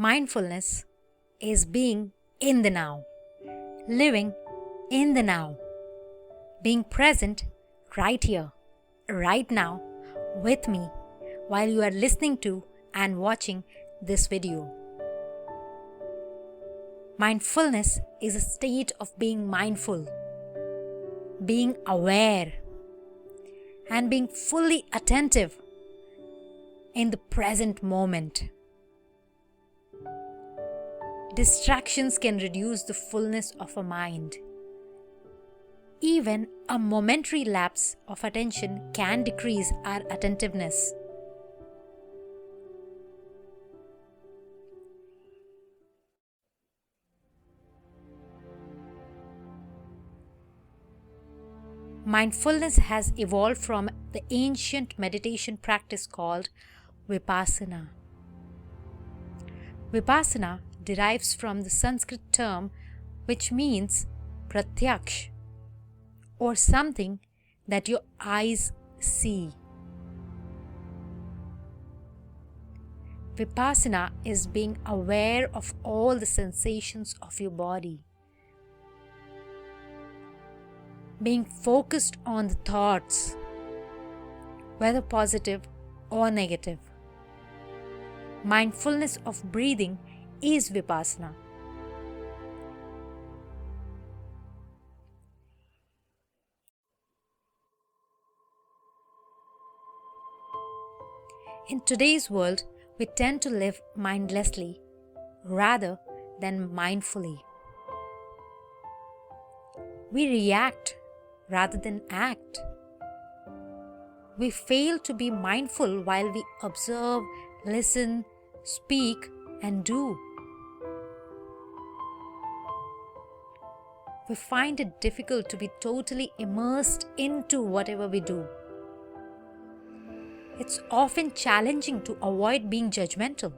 Mindfulness is being in the now, living in the now, being present right here, right now, with me while you are listening to and watching this video. Mindfulness is a state of being mindful, being aware, and being fully attentive in the present moment. Distractions can reduce the fullness of a mind. Even a momentary lapse of attention can decrease our attentiveness. Mindfulness has evolved from the ancient meditation practice called Vipassana. Vipassana derives from the Sanskrit term which means Pratyaksha, or something that your eyes see. Vipassana is being aware of all the sensations of your body, being focused on the thoughts, whether positive or negative. Mindfulness of breathing is Vipassana. In today's world, we tend to live mindlessly rather than mindfully. We react rather than act. We fail to be mindful while we observe, listen, speak, and do. We find it difficult to be totally immersed into whatever we do. It's often challenging to avoid being judgmental.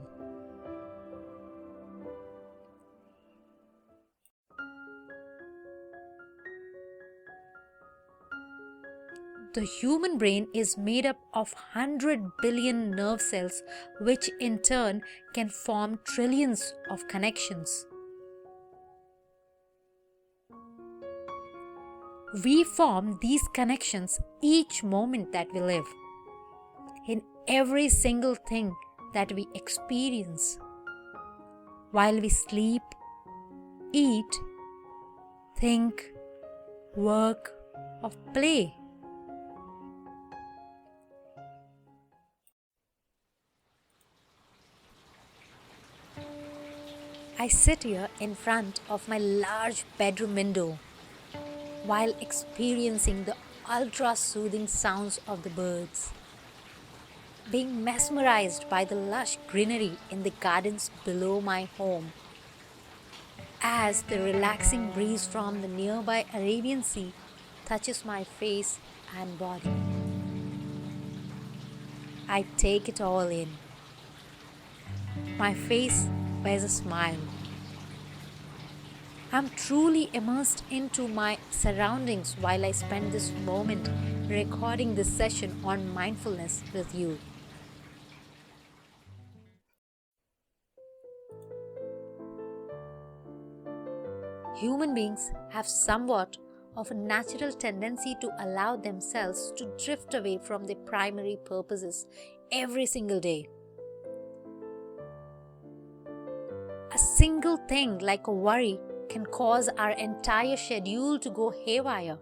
The human brain is made up of 100 billion nerve cells, which in turn can form trillions of connections. We form these connections each moment that we live, in every single thing that we experience, while we sleep, eat, think, work, or play. I sit here in front of my large bedroom window while experiencing the ultra-soothing sounds of the birds, being mesmerized by the lush greenery in the gardens below my home, as the relaxing breeze from the nearby Arabian Sea touches my face and body. I take it all in. My face wears a smile. I'm truly immersed into my surroundings while I spend this moment recording this session on mindfulness with you. Human beings have somewhat of a natural tendency to allow themselves to drift away from their primary purposes every single day. A single thing like a worry can cause our entire schedule to go haywire.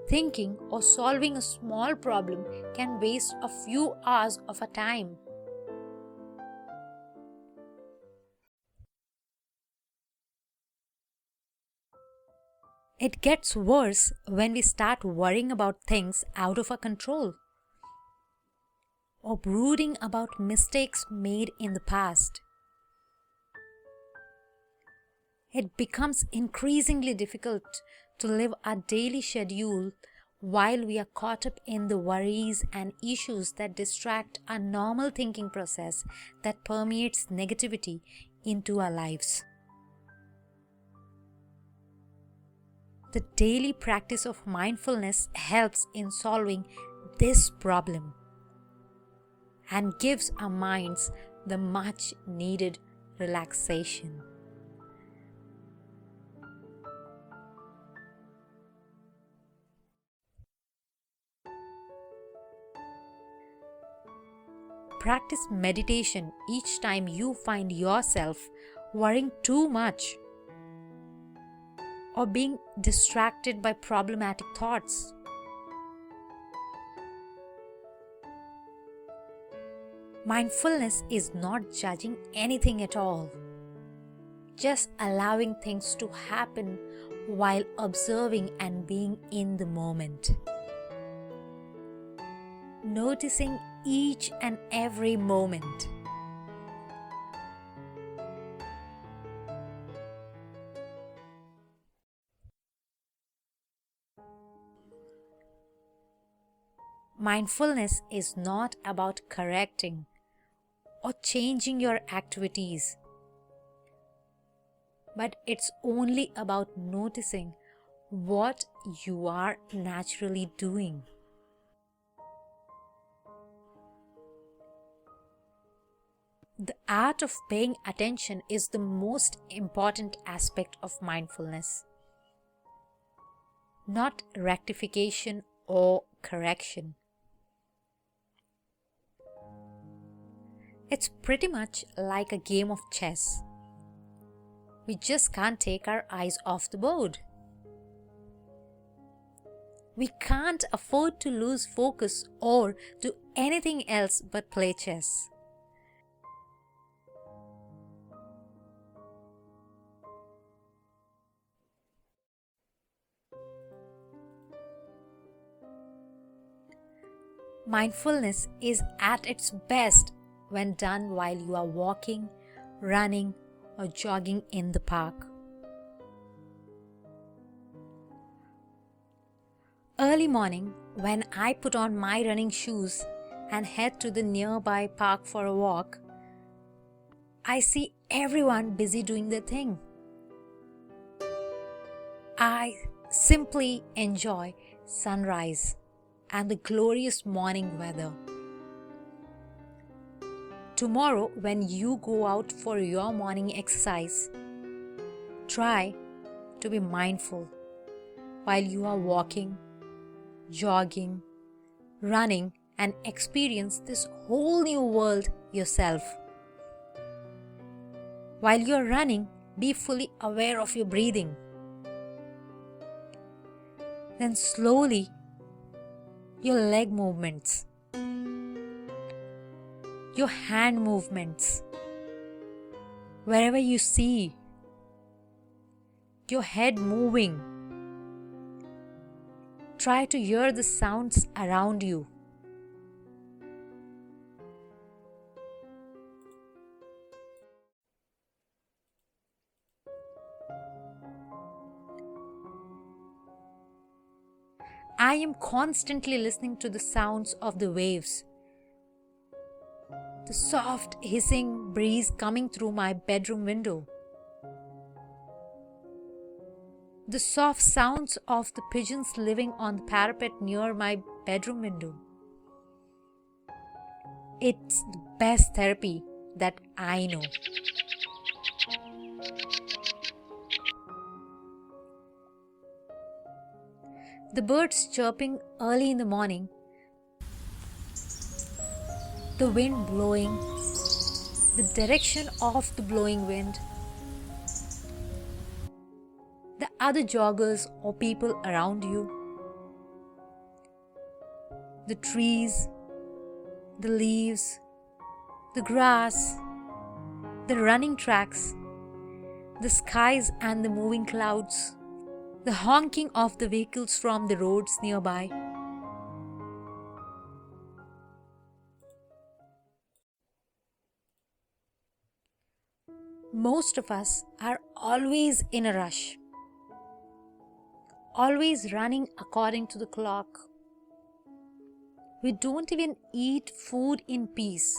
Thinking or solving a small problem can waste a few hours of our time. It gets worse when we start worrying about things out of our control, or brooding about mistakes made in the past. It becomes increasingly difficult to live our daily schedule while we are caught up in the worries and issues that distract our normal thinking process that permeates negativity into our lives. The daily practice of mindfulness helps in solving this problem, and gives our minds the much needed relaxation. Practice meditation each time you find yourself worrying too much or being distracted by problematic thoughts. Mindfulness is not judging anything at all, just allowing things to happen while observing and being in the moment. Noticing each and every moment. Mindfulness is not about correcting or changing your activities, but it's only about noticing what you are naturally doing. The art of paying attention is the most important aspect of mindfulness, not rectification or correction. It's pretty much like a game of chess. We just can't take our eyes off the board. We can't afford to lose focus or do anything else but play chess. Mindfulness is at its best when done while you are walking, running, or jogging in the park. Early morning, when I put on my running shoes and head to the nearby park for a walk, I see everyone busy doing their thing. I simply enjoy sunrise and the glorious morning weather. Tomorrow, when you go out for your morning exercise, try to be mindful while you are walking, jogging, running, and experience this whole new world yourself. While you are running, be fully aware of your breathing. Then slowly, your leg movements, your hand movements, wherever you see, your head moving. Try to hear the sounds around you. I am constantly listening to the sounds of the waves, the soft hissing breeze coming through my bedroom window, the soft sounds of the pigeons living on the parapet near my bedroom window. It's the best therapy that I know. The birds chirping early in the morning, the wind blowing, the direction of the blowing wind, the other joggers or people around you, the trees, the leaves, the grass, the running tracks, the skies and the moving clouds, the honking of the vehicles from the roads nearby. Most of us are always in a rush, always running according to the clock. We don't even eat food in peace.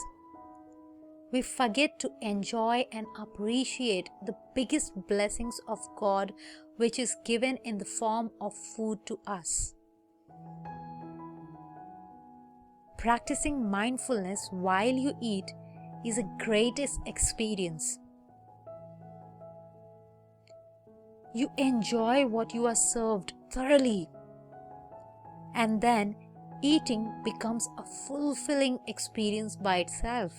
We forget to enjoy and appreciate the biggest blessings of God, which is given in the form of food to us. practicing mindfulness while you eat is a greatest experience. You enjoy what you are served thoroughly, and then eating becomes a fulfilling experience by itself.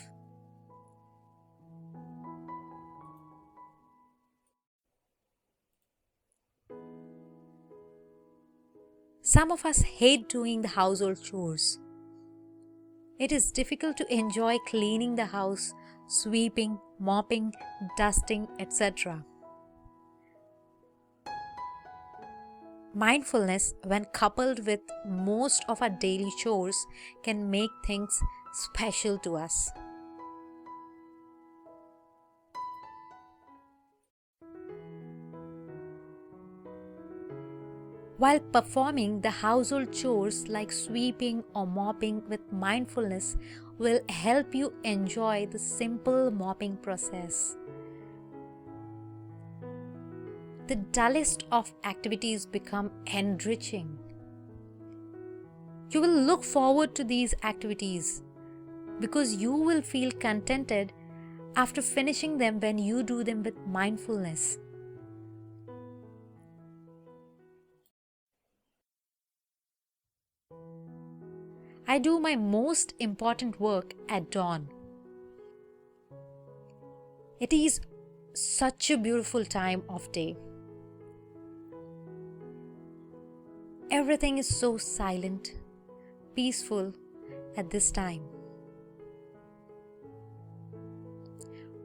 Some of us hate doing the household chores. It is difficult to enjoy cleaning the house, sweeping, mopping, dusting, etc. Mindfulness, when coupled with most of our daily chores, can make things special to us. While performing the household chores like sweeping or mopping with mindfulness will help you enjoy the simple mopping process. The dullest of activities become enriching. You will look forward to these activities because you will feel contented after finishing them when you do them with mindfulness. I do my most important work at dawn. It is such a beautiful time of day. Everything is so silent, peaceful at this time.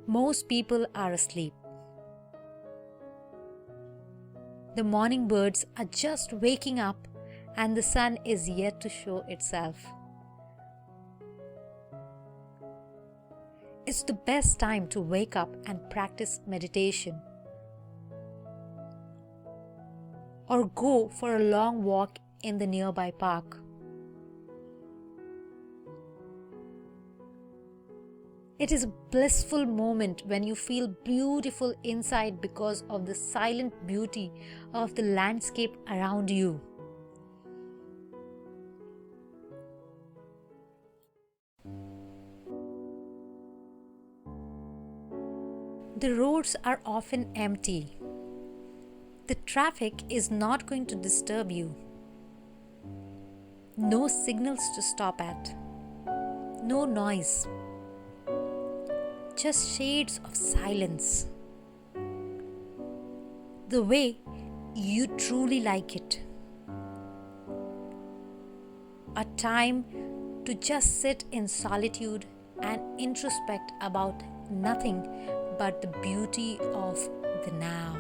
Most people are asleep. The morning birds are just waking up and the sun is yet to show itself. It's the best time to wake up and practice meditation, or go for a long walk in the nearby park. It is a blissful moment when you feel beautiful inside because of the silent beauty of the landscape around you. The roads are often empty. The traffic is not going to disturb you. No signals to stop at. No noise. Just shades of silence. The way you truly like it. A time to just sit in solitude and introspect about nothing but the beauty of the now.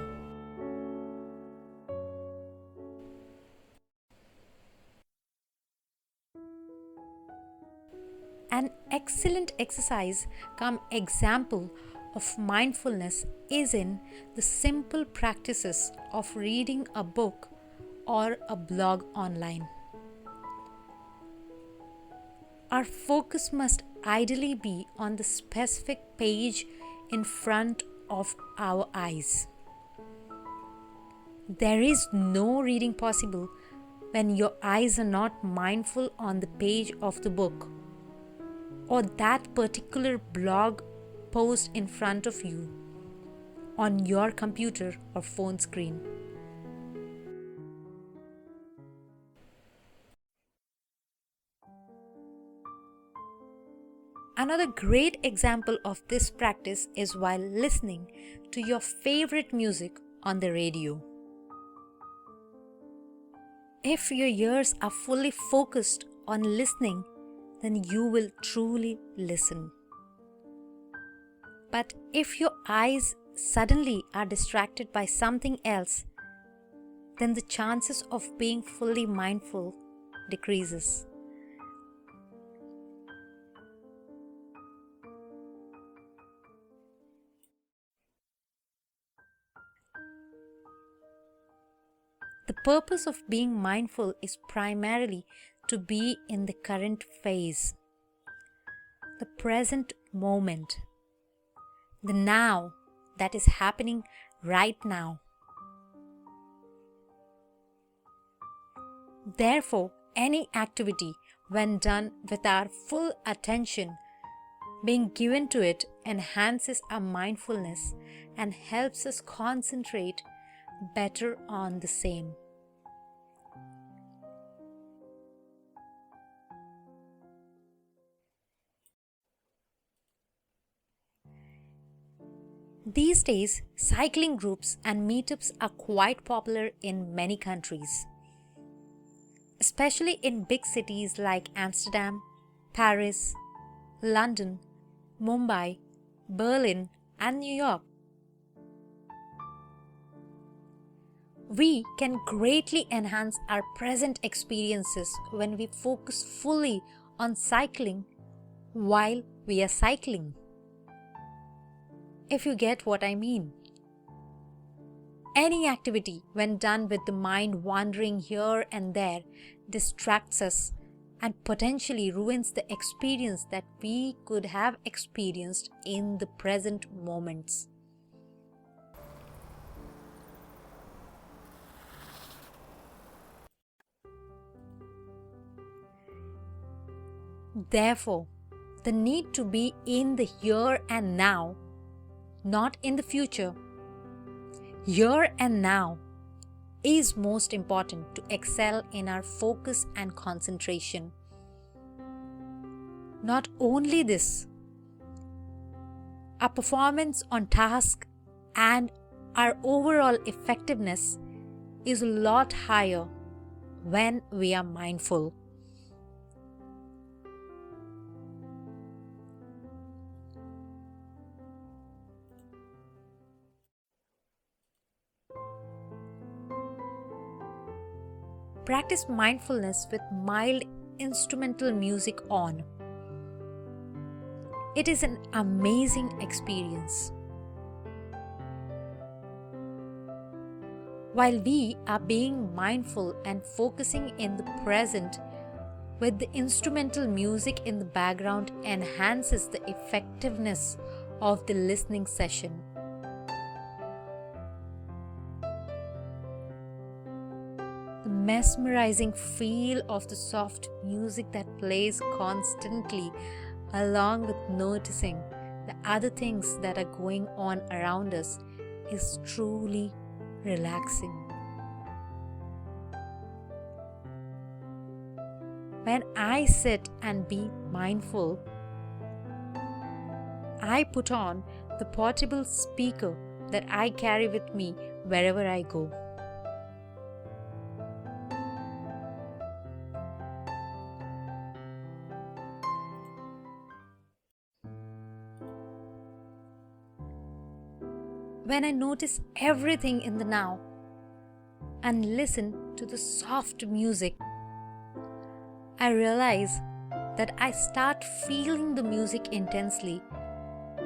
An excellent exercise cum example of mindfulness is in the simple practices of reading a book or a blog online. Our focus must ideally be on the specific page in front of our eyes. There is no reading possible when your eyes are not mindful on the page of the book or that particular blog post in front of you on your computer or phone screen. Another great example of this practice is while listening to your favorite music on the radio. If your ears are fully focused on listening, then you will truly listen. But if your eyes suddenly are distracted by something else, then the chances of being fully mindful decreases. The purpose of being mindful is primarily to be in the current phase, the present moment, the now that is happening right now. Therefore, any activity, when done with our full attention, being given to it enhances our mindfulness and helps us concentrate better on the same. These days, cycling groups and meetups are quite popular in many countries, especially in big cities like Amsterdam, Paris, London, Mumbai, Berlin, and New York. We can greatly enhance our present experiences when we focus fully on cycling while we are cycling. If you get what I mean. Any activity, when done with the mind wandering here and there, distracts us and potentially ruins the experience that we could have experienced in the present moments. Therefore, the need to be in the here and now, not in the future, here and now, is most important to excel in our focus and concentration. Not only this, our performance on task and our overall effectiveness is a lot higher when we are mindful. Practice mindfulness with mild instrumental music on. It is an amazing experience. While we are being mindful and focusing in the present, with the instrumental music in the background enhances the effectiveness of the listening session. The mesmerizing feel of the soft music that plays constantly, along with noticing the other things that are going on around us, is truly relaxing. When I sit and be mindful, I put on the portable speaker that I carry with me wherever I go. When I notice everything in the now and listen to the soft music, I realize that I start feeling the music intensely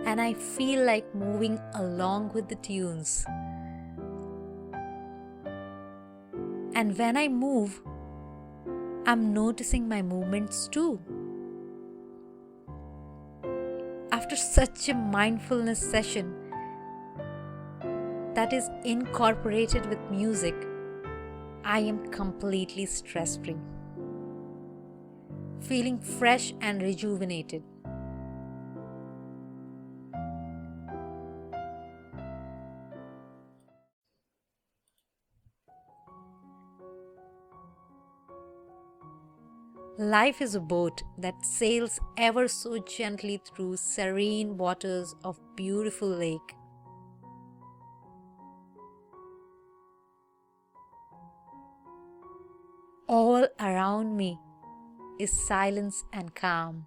and I feel like moving along with the tunes. And when I move, I'm noticing my movements too. After such a mindfulness session that is incorporated with music, I am completely stress-free, feeling fresh and rejuvenated. Life is a boat that sails ever so gently through serene waters of beautiful lake. All around me is silence and calm.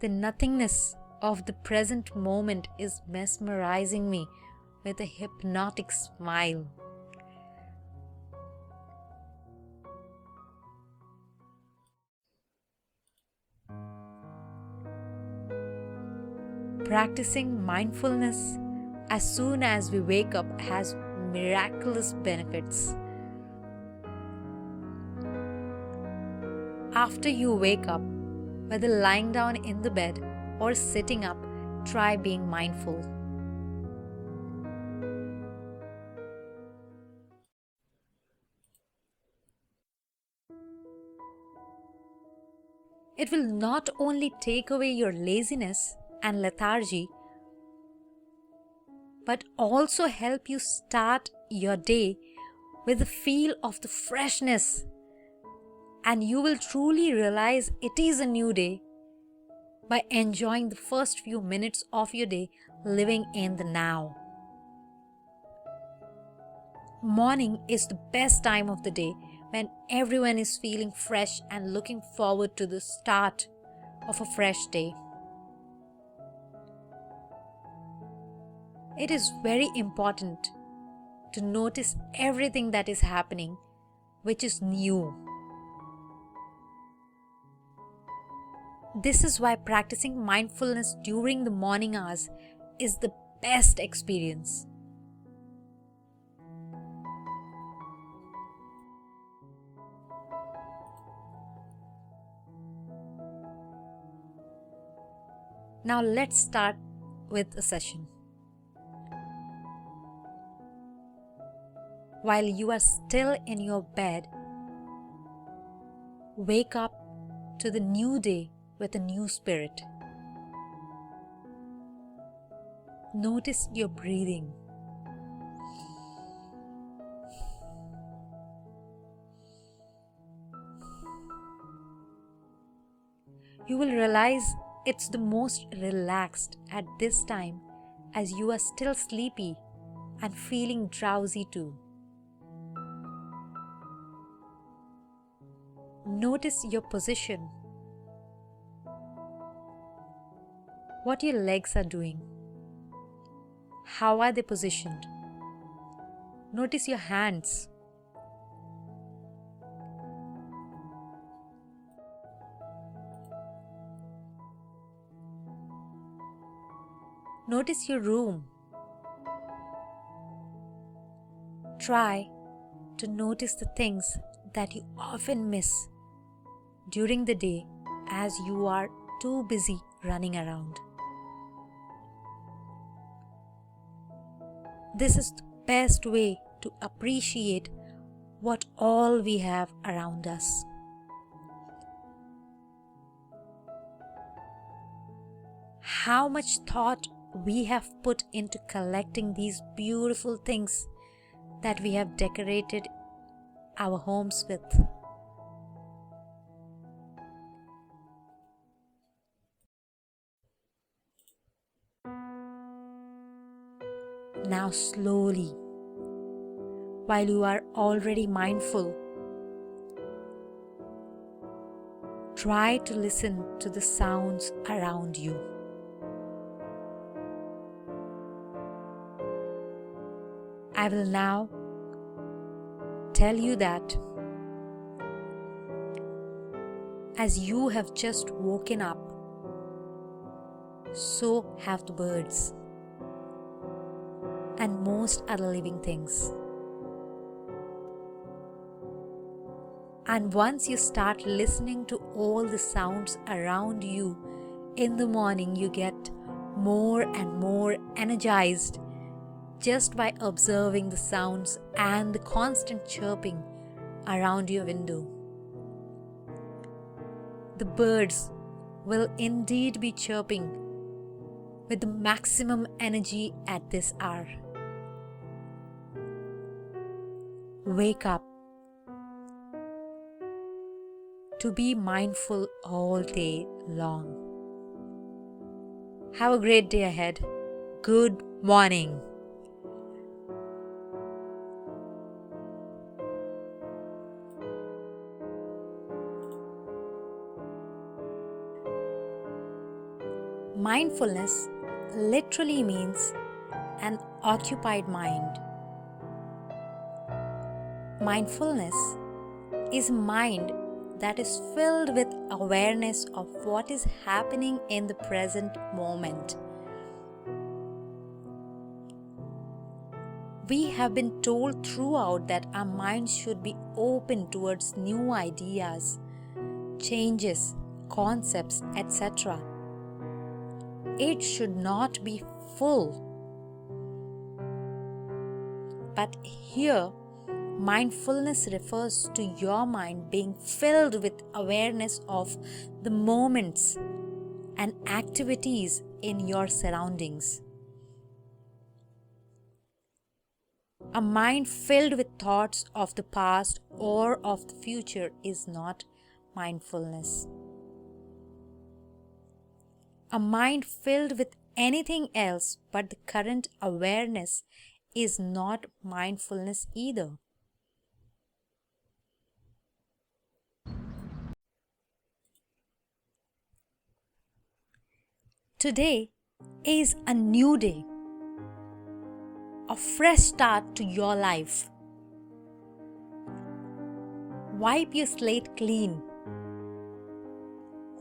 The nothingness of the present moment is mesmerizing me with a hypnotic smile. Practicing mindfulness as soon as we wake up has miraculous benefits. After you wake up, whether lying down in the bed or sitting up, try being mindful. It will not only take away your laziness and lethargy, but also help you start your day with the feel of the freshness, and you will truly realize it is a new day by enjoying the first few minutes of your day living in the now. Morning is the best time of the day when everyone is feeling fresh and looking forward to the start of a fresh day. It is very important to notice everything that is happening, which is new. This is why practicing mindfulness during the morning hours is the best experience. Now let's start with a session. While you are still in your bed, wake up to the new day with a new spirit. Notice your breathing. You will realize it's the most relaxed at this time, as you are still sleepy and feeling drowsy too. Notice your position, what your legs are doing, how are they positioned. Notice your hands. Notice your room. Try to notice the things that you often miss during the day as you are too busy running around. This is the best way to appreciate what all we have around us. How much thought we have put into collecting these beautiful things that we have decorated our homes with. Now slowly, while you are already mindful, try to listen to the sounds around you. I will now tell you that as you have just woken up, so have the birds and most other living things. And once you start listening to all the sounds around you in the morning, you get more and more energized just by observing the sounds and the constant chirping around your window. The birds will indeed be chirping with the maximum energy at this hour. Wake up to be mindful all day long. Have a great day ahead. Good morning. Mindfulness literally means an occupied mind. Mindfulness is a mind that is filled with awareness of what is happening in the present moment. We have been told throughout that our minds should be open towards new ideas, changes, concepts, etc. It should not be full. But here Mindfulness refers to your mind being filled with awareness of the moments and activities in your surroundings. A mind filled with thoughts of the past or of the future is not mindfulness. A mind filled with anything else but the current awareness is not mindfulness either. Today is a new day, a fresh start to your life. Wipe your slate clean.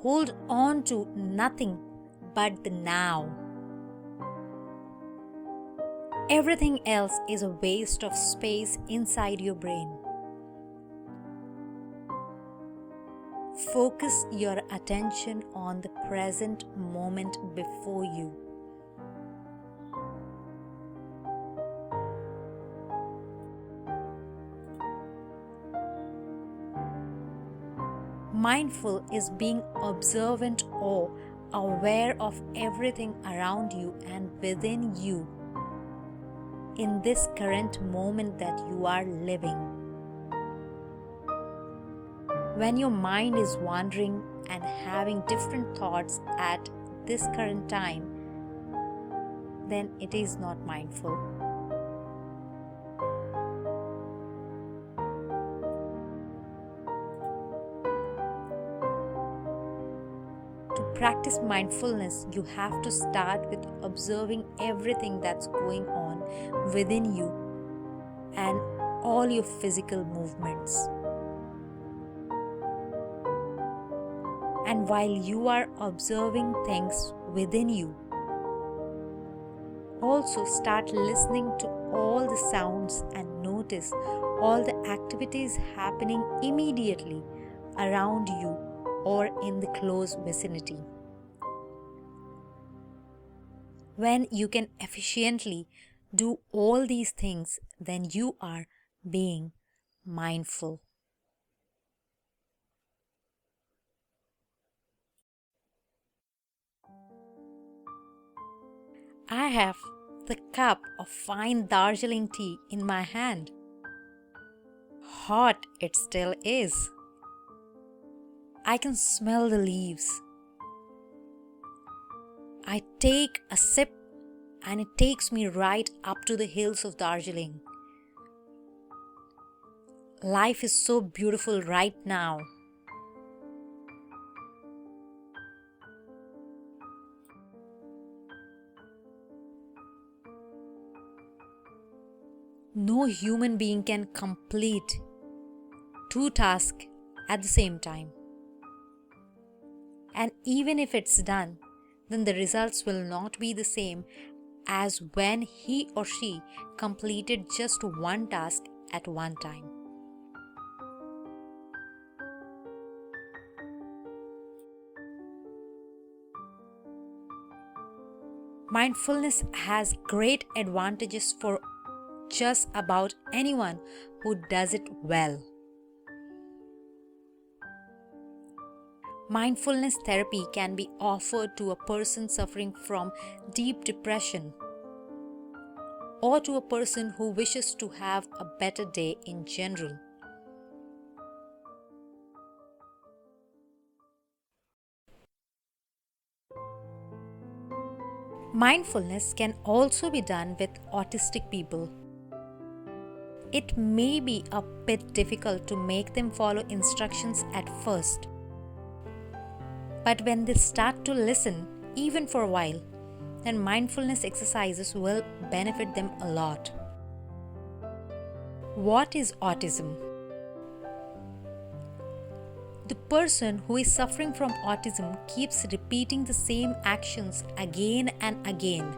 Hold on to nothing but the now. Everything else is a waste of space inside your brain. Focus your attention on the present moment before you. Mindful is being observant or aware of everything around you and within you in this current moment that you are living. When your mind is wandering and having different thoughts at this current time, then it is not mindful. To practice mindfulness, you have to start with observing everything that's going on within you and all your physical movements. And while you are observing things within you, also start listening to all the sounds and notice all the activities happening immediately around you or in the close vicinity. When you can efficiently do all these things, then you are being mindful. I have the cup of fine Darjeeling tea in my hand. Hot it still is. I can smell the leaves. I take a sip and it takes me right up to the hills of Darjeeling. Life is so beautiful right now. No human being can complete two tasks at the same time. And even if it's done, then the results will not be the same as when he or she completed just one task at one time. Mindfulness has great advantages for just about anyone who does it well. Mindfulness therapy can be offered to a person suffering from deep depression or to a person who wishes to have a better day in general. Mindfulness can also be done with autistic people. It may be a bit difficult to make them follow instructions at first. But when they start to listen, even for a while, then mindfulness exercises will benefit them a lot. What is autism? The person who is suffering from autism keeps repeating the same actions again and again.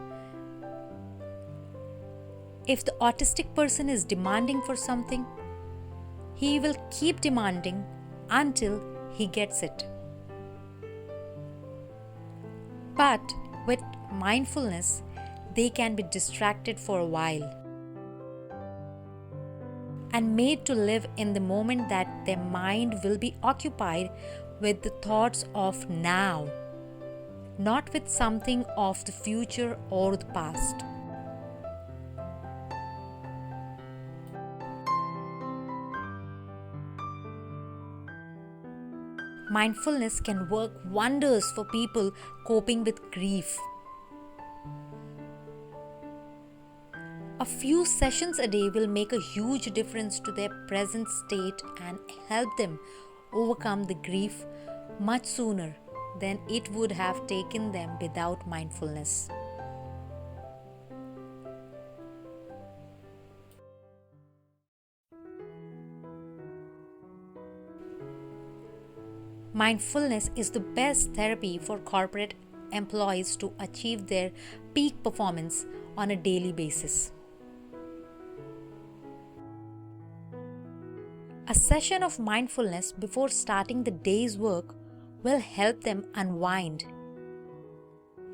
If the autistic person is demanding for something, he will keep demanding until he gets it. But with mindfulness, they can be distracted for a while. and made to live in the moment that their mind will be occupied with the thoughts of now, not with something of the future or the past. Mindfulness can work wonders for people coping with grief. A few sessions a day will make a huge difference to their present state and help them overcome the grief much sooner than it would have taken them without mindfulness. Mindfulness is the best therapy for corporate employees to achieve their peak performance on a daily basis. A session of mindfulness before starting the day's work will help them unwind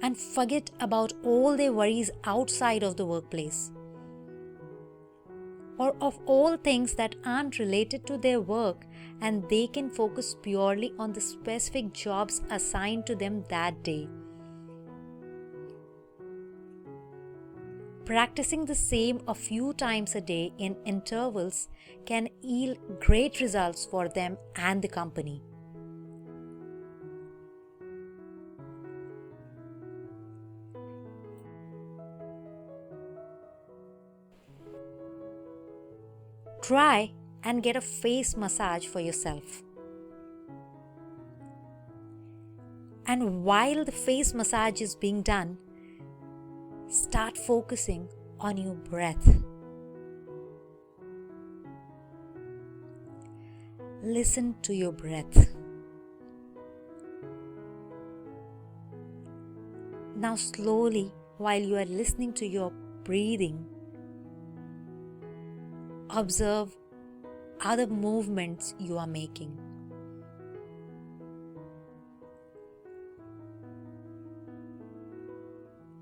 and forget about all their worries outside of the workplace, or of all things that aren't related to their work, and they can focus purely on the specific jobs assigned to them that day. Practicing the same a few times a day in intervals can yield great results for them and the company. Try and get a face massage for yourself. And while the face massage is being done, start focusing on your breath. Listen to your breath. Now slowly, while you are listening to your breathing, observe other movements you are making.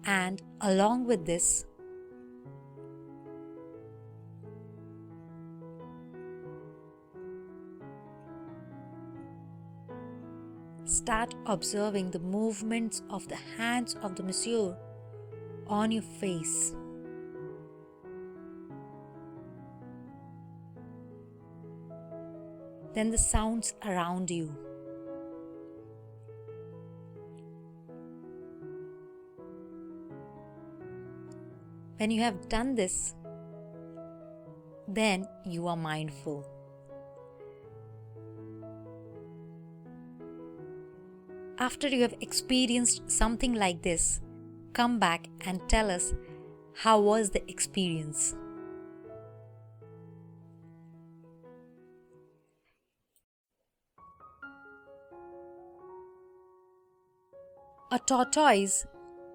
And along with this, start observing the movements of the hands of the masseur on your face. Then the sounds around you. When you have done this, then you are mindful. After you have experienced something like this, come back and tell us how was the experience. A tortoise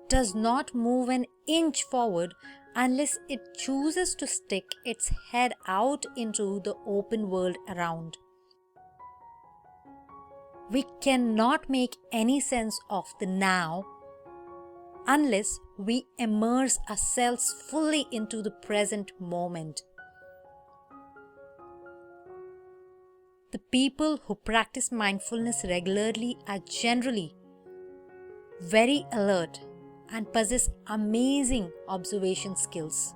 does not move an inch forward unless it chooses to stick its head out into the open world around. We cannot make any sense of the now unless we immerse ourselves fully into the present moment. The people who practice mindfulness regularly are generally very alert and possess amazing observation skills.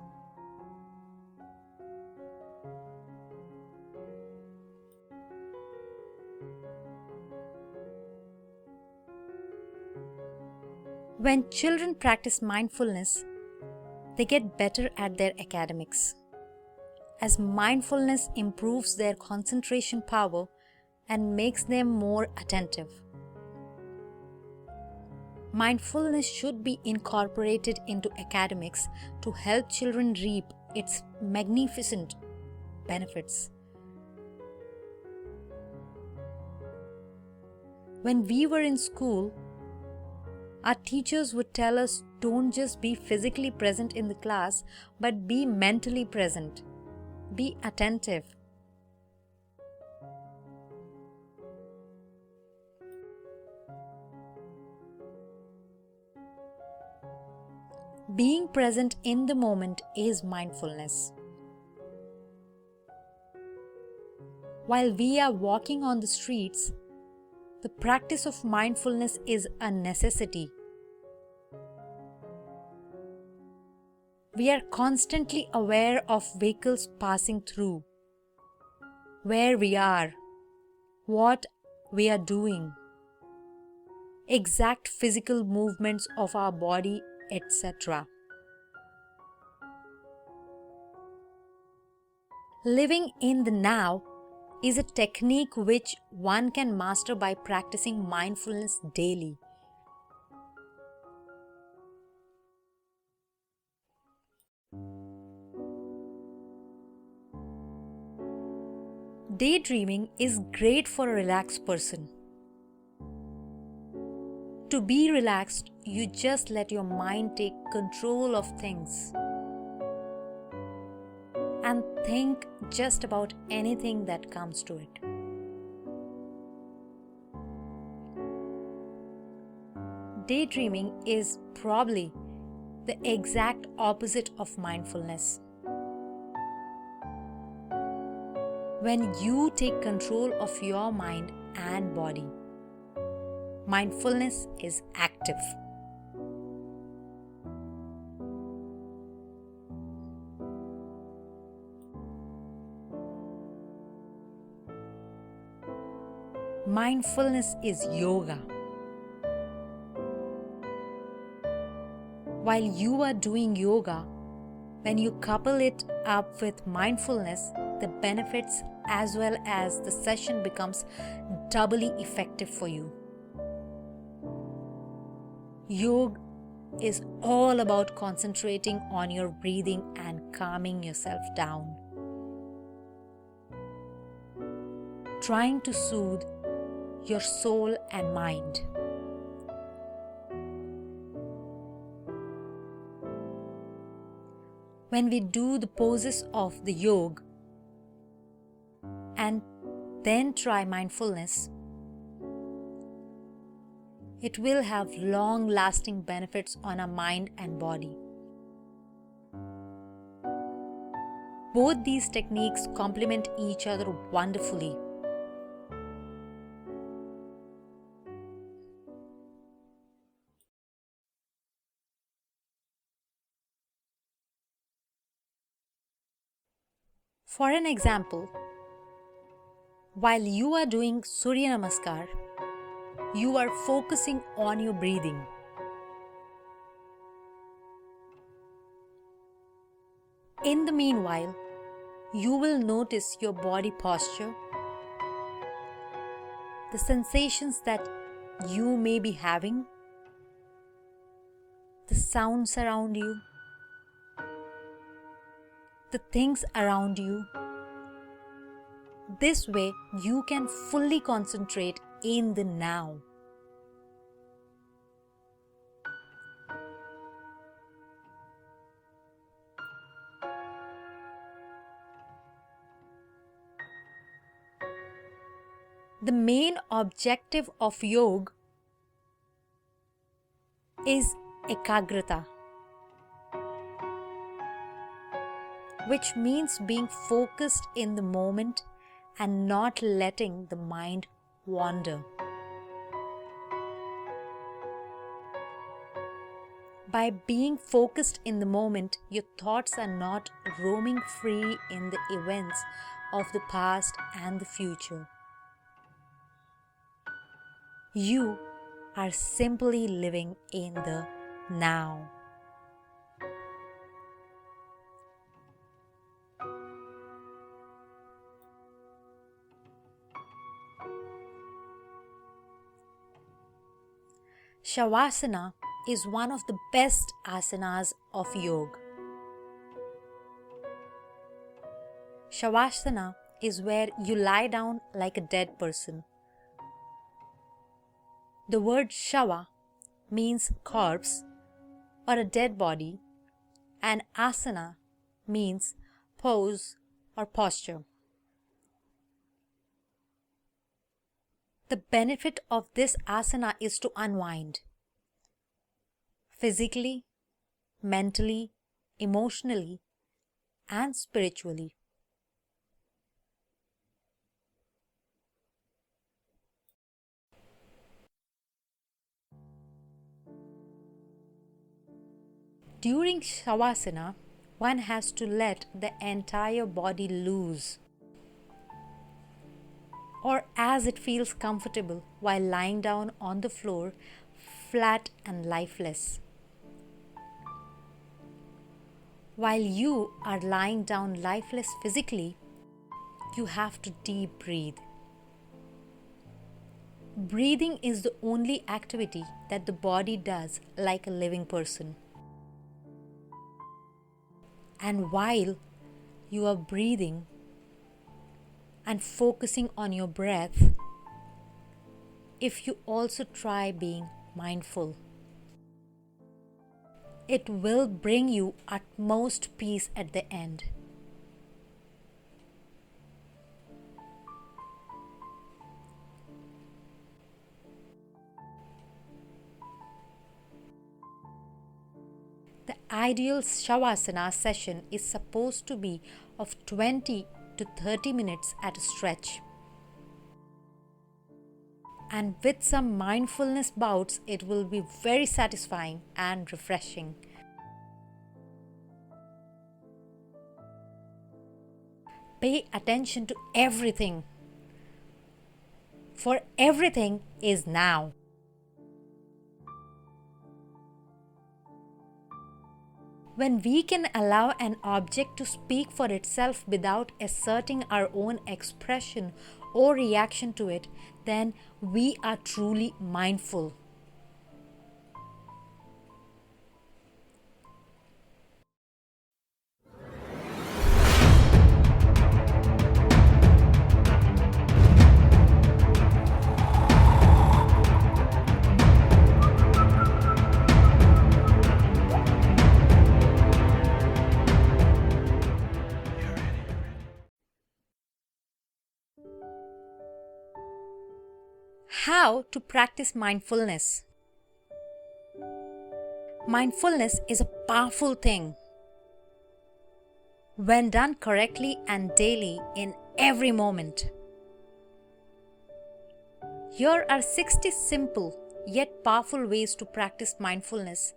When children practice mindfulness, they get better at their academics, as mindfulness improves their concentration power and makes them more attentive. Mindfulness should be incorporated into academics to help children reap its magnificent benefits. When we were in school, our teachers would tell us, don't just be physically present in the class, but be mentally present. Be attentive. Being present in the moment is mindfulness. While we are walking on the streets, the practice of mindfulness is a necessity. We are constantly aware of vehicles passing through, where we are, what we are doing, exact physical movements of our body, etc. Living in the now is a technique which one can master by practicing mindfulness daily. Daydreaming is great for a relaxed person. To be relaxed, you just let your mind take control of things and think just about anything that comes to it. Daydreaming is probably the exact opposite of mindfulness. When you take control of your mind and body, mindfulness is active. Mindfulness is yoga. While you are doing yoga, when you couple it up with mindfulness, the benefits as well as the session becomes doubly effective for you. Yoga is all about concentrating on your breathing and calming yourself down. Trying to soothe your soul and mind. When we do the poses of the yoga and then try mindfulness, it will have long-lasting benefits on our mind and body. Both these techniques complement each other wonderfully. For an example, while you are doing Surya Namaskar, you are focusing on your breathing. In the meanwhile, you will notice your body posture, the sensations that you may be having, the sounds around you, the things around you. This way, you can fully concentrate in the now. The main objective of yoga is ekagrata, which means being focused in the moment and not letting the mind wander. By being focused in the moment, your thoughts are not roaming free in the events of the past and the future. You are simply living in the now. Shavasana is one of the best asanas of yoga. Shavasana is where you lie down like a dead person. The word shava means corpse or a dead body, and asana means pose or posture. The benefit of this asana is to unwind physically, mentally, emotionally, and spiritually. During Shavasana, one has to let the entire body loose, or as it feels comfortable while lying down on the floor, flat and lifeless. While you are lying down lifeless physically, you have to deep breathe. Breathing is the only activity that the body does like a living person. And while you are breathing and focusing on your breath, if you also try being mindful, it will bring you utmost peace at the end. The ideal Shavasana session is supposed to be of 20 to 30 minutes at a stretch. And with some mindfulness bouts, it will be very satisfying and refreshing. Pay attention to everything, for everything is now. When we can allow an object to speak for itself without asserting our own expression or reaction to it, then we are truly mindful. How to practice mindfulness? Mindfulness is a powerful thing. When done correctly and daily in every moment. Here are 60 simple yet powerful ways to practice mindfulness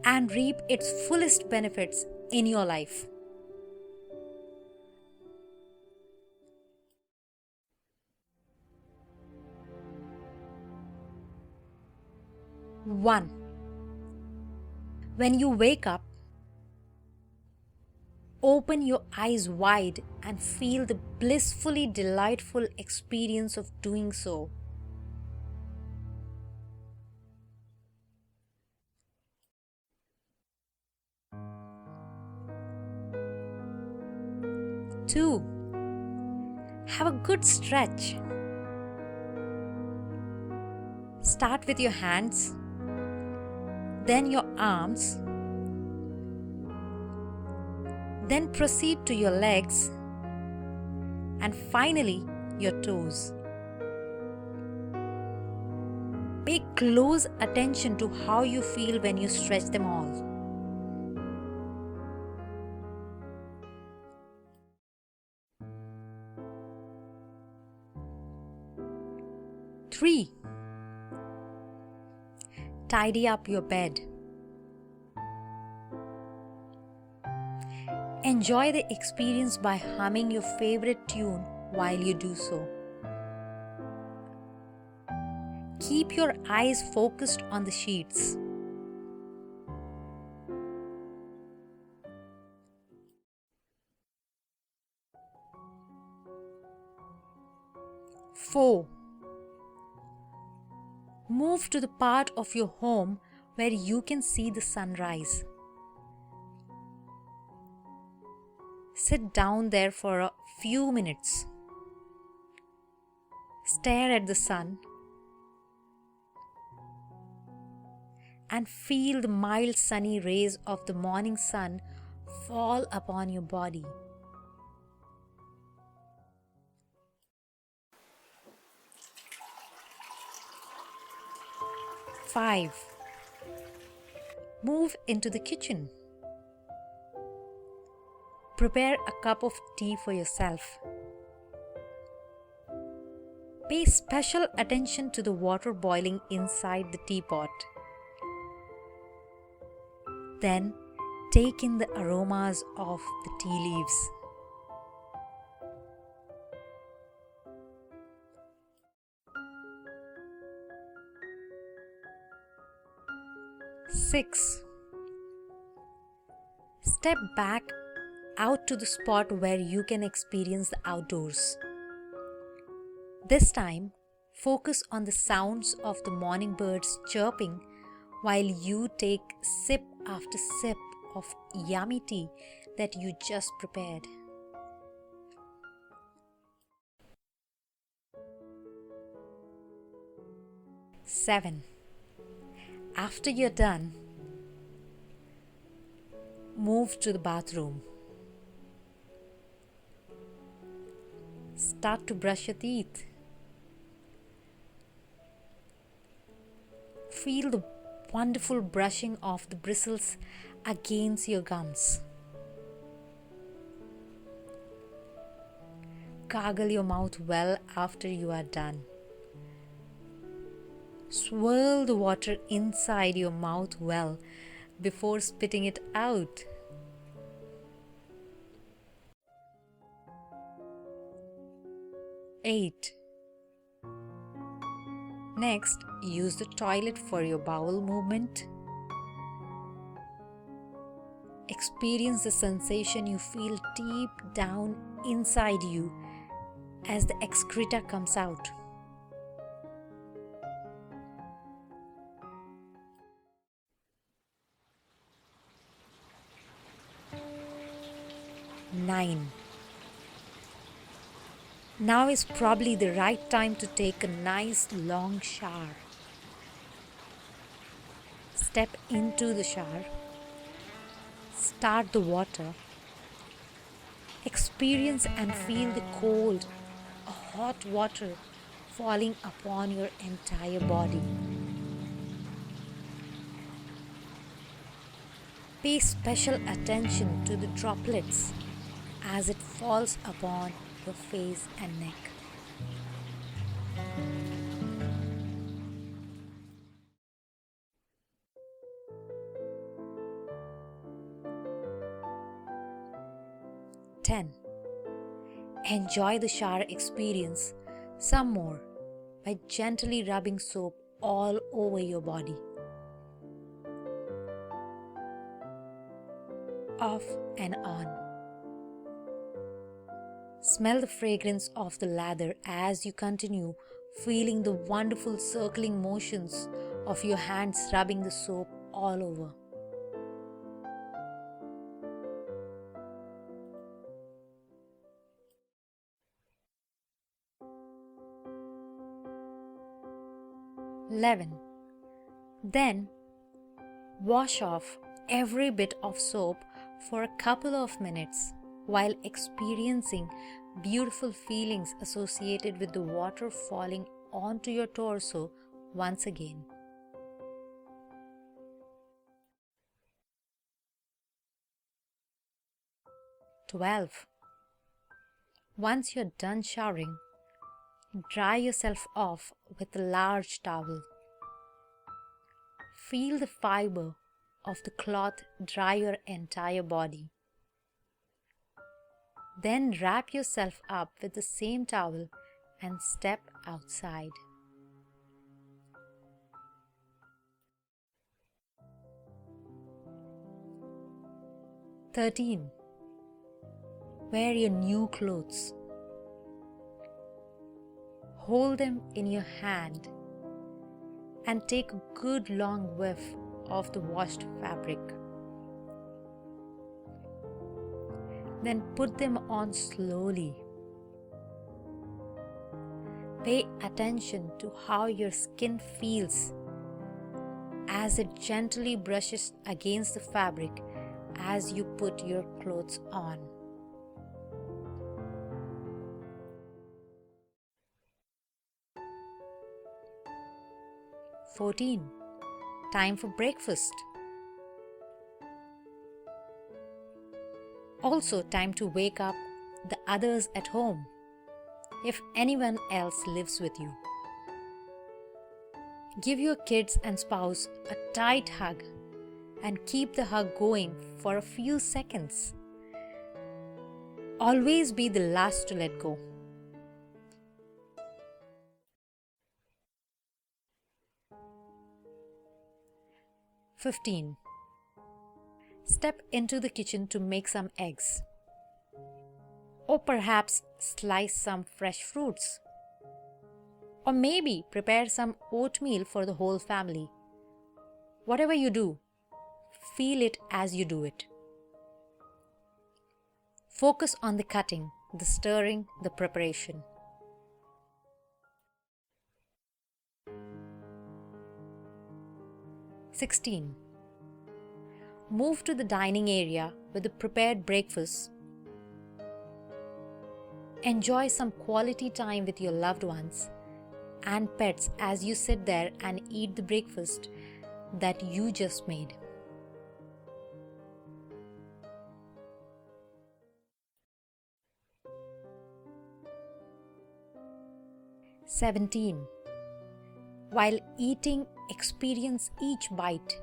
and reap its fullest benefits in your life. One, when you wake up, open your eyes wide and feel the blissfully delightful experience of doing so. Two, have a good stretch. Start with your hands, then your arms, then proceed to your legs, and finally your toes. Pay close attention to how you feel when you stretch them all. 3, tidy up your bed. Enjoy the experience by humming your favorite tune while you do so. Keep your eyes focused on the sheets. 4, move to the part of your home where you can see the sunrise. Sit down there for a few minutes. Stare at the sun and feel the mild sunny rays of the morning sun fall upon your body. 5, move into the kitchen. Prepare a cup of tea for yourself. Pay special attention to the water boiling inside the teapot. Then Take in the aromas of the tea leaves. 6. Step back out to the spot where you can experience the outdoors. This time, focus on the sounds of the morning birds chirping while you take sip after sip of yummy tea that you just prepared. 7. After you're done, move to the bathroom. Start to brush your teeth. Feel the wonderful brushing of the bristles against your gums. Gargle your mouth well after you are done. Swirl the water inside your mouth well before spitting it out. 8. Next, use the toilet for your bowel movement. Experience the sensation you feel deep down inside you as the excreta comes out. 9. Now is probably the right time to take a nice long shower. Step into the shower. Start the water. Experience and feel the cold, hot water falling upon your entire body. Pay special attention to the droplets as it falls upon your face and neck. Enjoy the shower experience some more by gently rubbing soap all over your body. Off and on. Smell the fragrance of the lather as you continue feeling the wonderful circling motions of your hands rubbing the soap all over. Then wash off every bit of soap for a couple of minutes while experiencing beautiful feelings associated with the water falling onto your torso once again. 12. Once you're done showering, dry yourself off with a large towel. Feel the fiber of the cloth dry your entire body. Then wrap yourself up with the same towel and step outside. 13. Wear your new clothes. Hold them in your hand and take a good long whiff of the washed fabric. Then put them on slowly. Pay attention to how your skin feels as it gently brushes against the fabric as you put your clothes on. 14. Time for breakfast. Also time to wake up the others at home, if anyone else lives with you. Give your kids and spouse a tight hug and keep the hug going for a few seconds. Always be the last to let go. "15. Step into the kitchen to make some eggs. Or perhaps slice some fresh fruits. Or maybe prepare some oatmeal for the whole family. Whatever you do, feel it as you do it. Focus on the cutting, the stirring, the preparation. "16. Move to the dining area with the prepared breakfast. Enjoy some quality time with your loved ones and pets as you sit there and eat the breakfast that you just made. "17. While eating, experience each bite.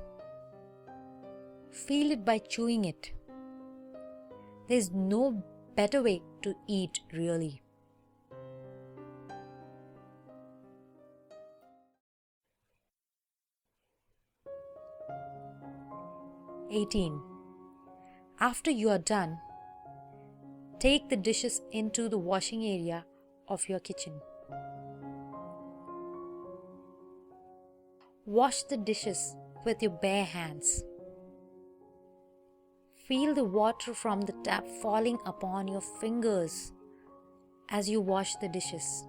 Feel it by chewing it. There's no better way to eat, really. "18. After you are done, take the dishes into the washing area of your kitchen. Wash the dishes with your bare hands. Feel the water from the tap falling upon your fingers as you wash the dishes.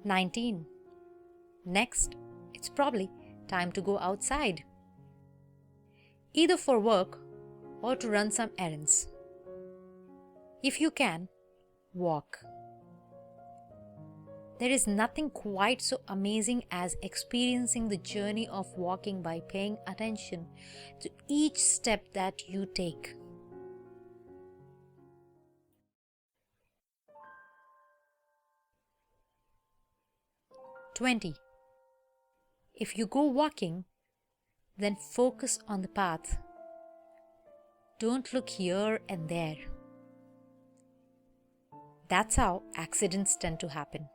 "19. Next, it's probably time to go outside. Either for work or to run some errands. If you can, walk. There is nothing quite so amazing as experiencing the journey of walking by paying attention to each step that you take. "20. If you go walking, then focus on the path. Don't look here and there. That's how accidents tend to happen.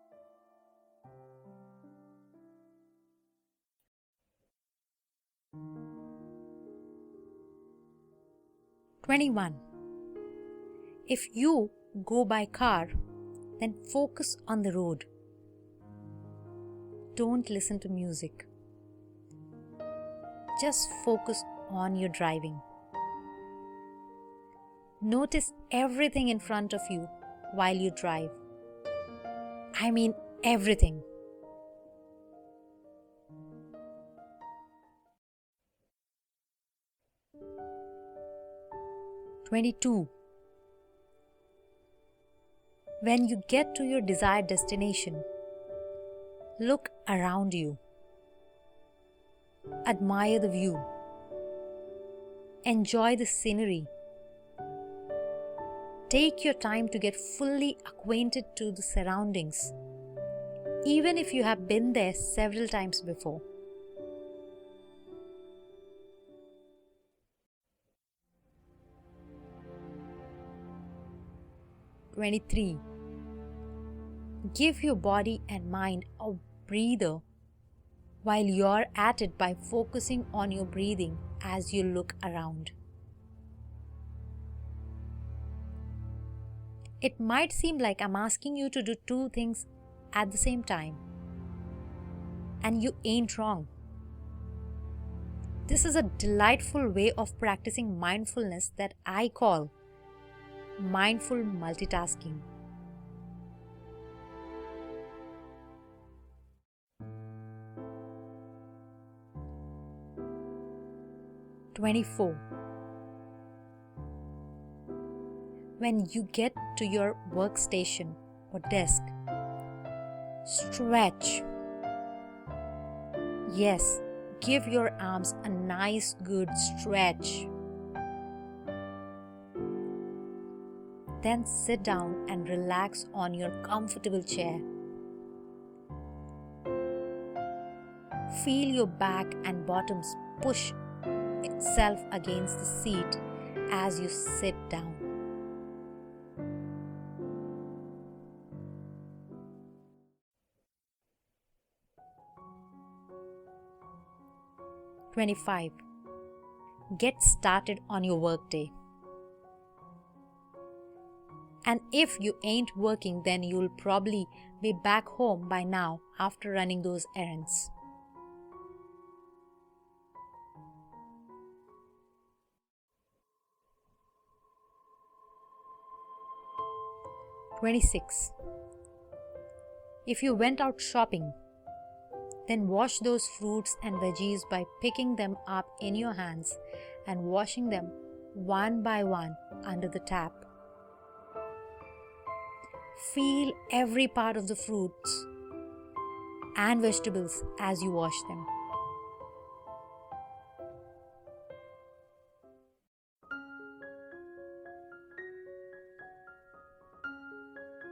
21. If you go by car, then focus on the road. Don't listen to music. Just focus on your driving. Notice everything in front of you while you drive. I mean everything. 22. When you get to your desired destination, look around you. Admire the view. Enjoy the scenery. Take your time to get fully acquainted to the surroundings, even if you have been there several times before. 23. Give your body and mind a breather while you're at it by focusing on your breathing as you look around. It might seem like I'm asking you to do two things at the same time, and you ain't wrong. This is a delightful way of practicing mindfulness that I call mindful multitasking. "24. When you get to your workstation or desk, stretch. Yes, give your arms a nice good stretch. Then sit down and relax on your comfortable chair. Feel your back and bottoms push itself against the seat as you sit down. 25. Get started on your workday. And if you ain't working, then you'll probably be back home by now after running those errands. 26. If you went out shopping, then wash those fruits and veggies by picking them up in your hands and washing them one by one under the tap. Feel every part of the fruits and vegetables as you wash them.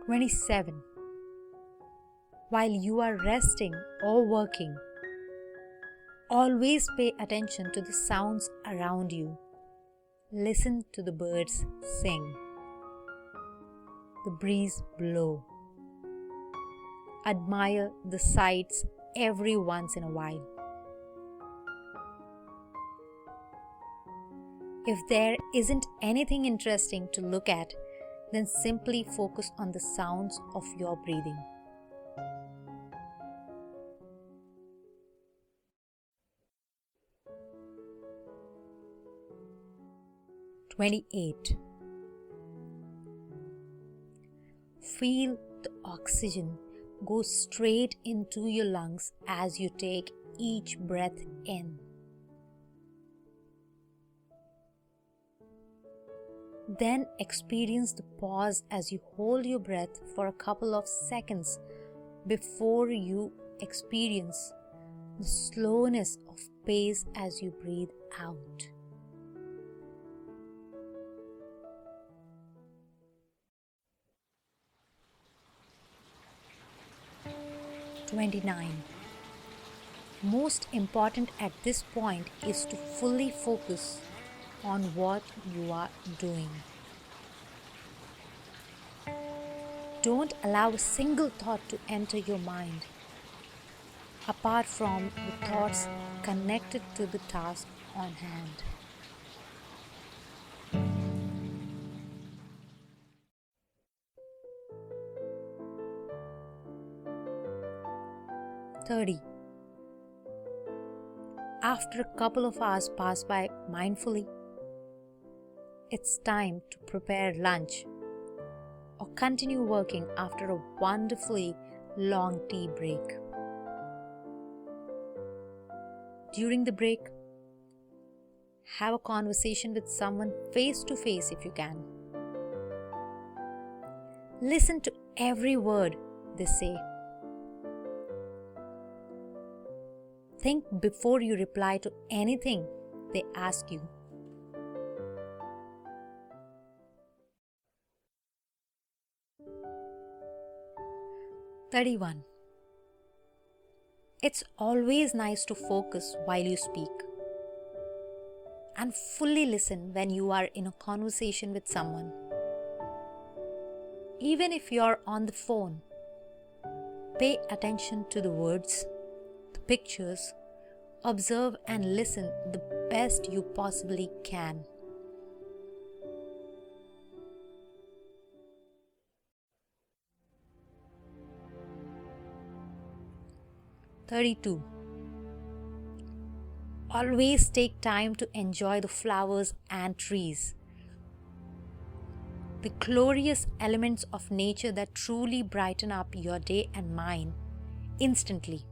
27. While you are resting or working, always pay attention to the sounds around you. Listen to the birds sing, the breeze blow. Admire the sights every once in a while. If there isn't anything interesting to look at, then simply focus on the sounds of your breathing. 28. Feel the oxygen go straight into your lungs as you take each breath in. Then experience the pause as you hold your breath for a couple of seconds before you experience the slowness of pace as you breathe out. 29. Most important at this point is to fully focus on what you are doing. Don't allow a single thought to enter your mind, apart from the thoughts connected to the task on hand. 30. After a couple of hours pass by mindfully, it's time to prepare lunch or continue working after a wonderfully long tea break. During the break, have a conversation with someone face to face if you can. Listen to every word they say. Think before you reply to anything they ask you. 31. It's always nice to focus while you speak and fully listen when you are in a conversation with someone. Even if you're on the phone, pay attention to the words, the pictures, observe and listen the best you possibly can. 32. Always take time to enjoy the flowers and trees, the glorious elements of nature that truly brighten up your day and mine instantly.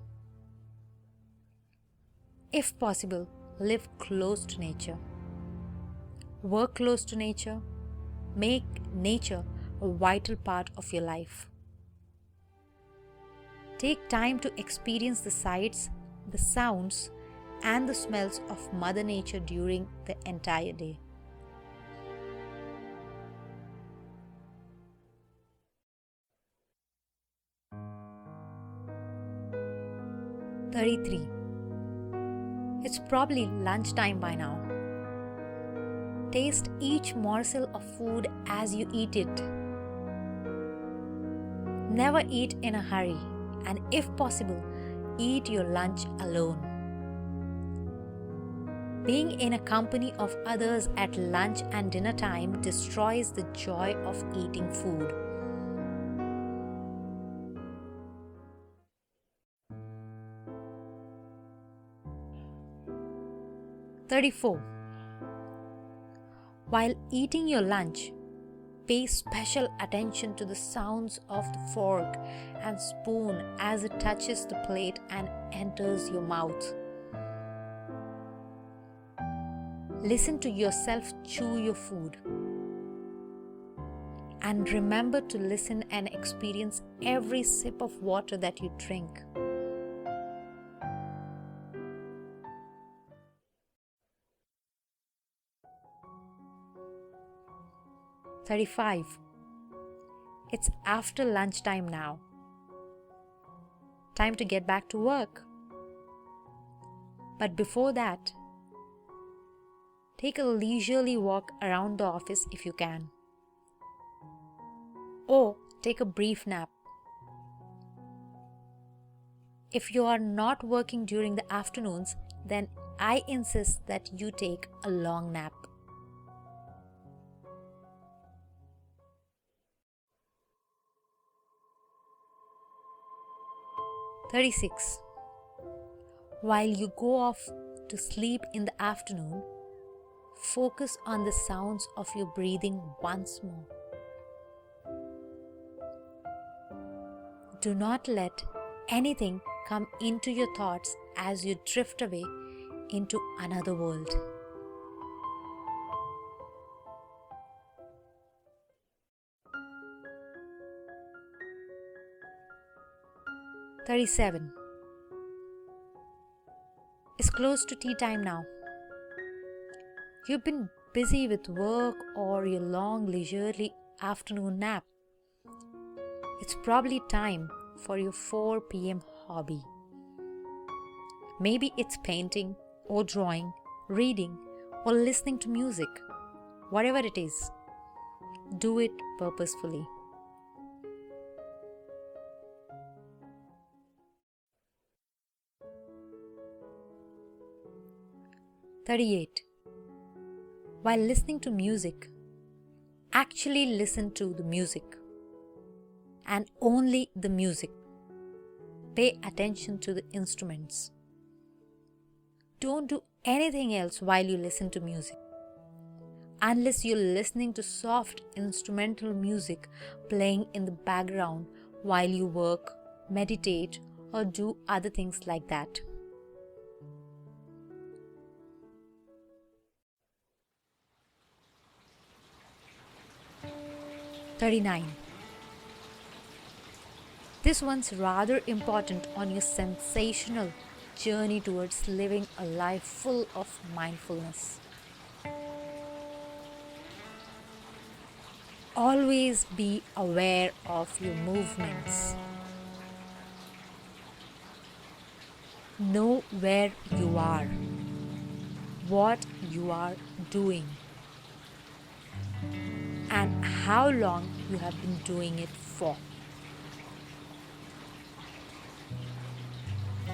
If possible, live close to nature. Work close to nature. Make nature a vital part of your life. Take time to experience the sights, the sounds, and the smells of Mother Nature during the entire day. 33. It's probably lunchtime by now. Taste each morsel of food as you eat it. Never eat in a hurry, and if possible, eat your lunch alone. Being in a company of others at lunch and dinner time destroys the joy of eating food. (34) While eating your lunch, pay special attention to the sounds of the fork and spoon as it touches the plate and enters your mouth. Listen to yourself chew your food. And remember to listen and experience every sip of water that you drink. (35) It's after lunchtime now. Time to get back to work. But before that, take a leisurely walk around the office if you can. Or take a brief nap. If you are not working during the afternoons, then I insist that you take a long nap. 36) While you go off to sleep in the afternoon, focus on the sounds of your breathing once more. Do not let anything come into your thoughts as you drift away into another world. (37) It's close to tea time now. You've been busy with work or your long leisurely afternoon nap. It's probably time for your 4 p.m. hobby. Maybe it's painting or drawing, reading or listening to music. Whatever it is, do it purposefully. 38) While listening to music, actually listen to the music and only the music. Pay attention to the instruments. Don't do anything else while you listen to music. Unless you're listening to soft instrumental music playing in the background while you work, meditate, or do other things like that. 39) This one's rather important on your sensational journey towards living a life full of mindfulness. Always be aware of your movements. Know where you are, what you are doing, and how long you have been doing it for.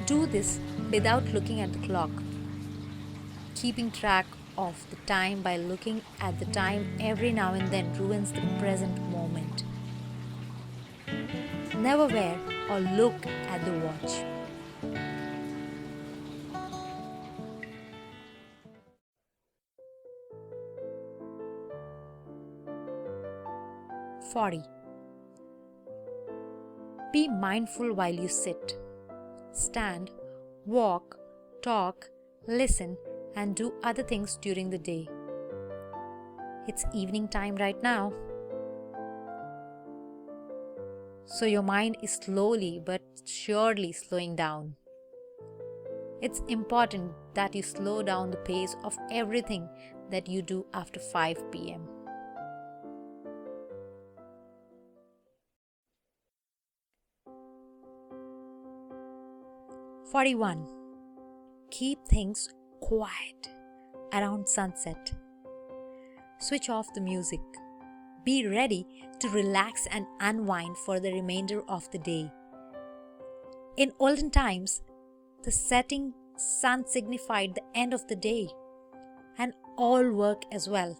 Do this without looking at the clock. Keeping track of the time by looking at the time every now and then ruins the present moment. Never wear or look at the watch. 40) Be mindful while you sit, stand, walk, talk, listen, and do other things during the day. It's evening time right now, so your mind is slowly but surely slowing down. It's important that you slow down the pace of everything that you do after 5 p.m. 41) Keep things quiet around sunset. Switch off the music. Be ready to relax and unwind for the remainder of the day. In olden times, the setting sun signified the end of the day and all work as well.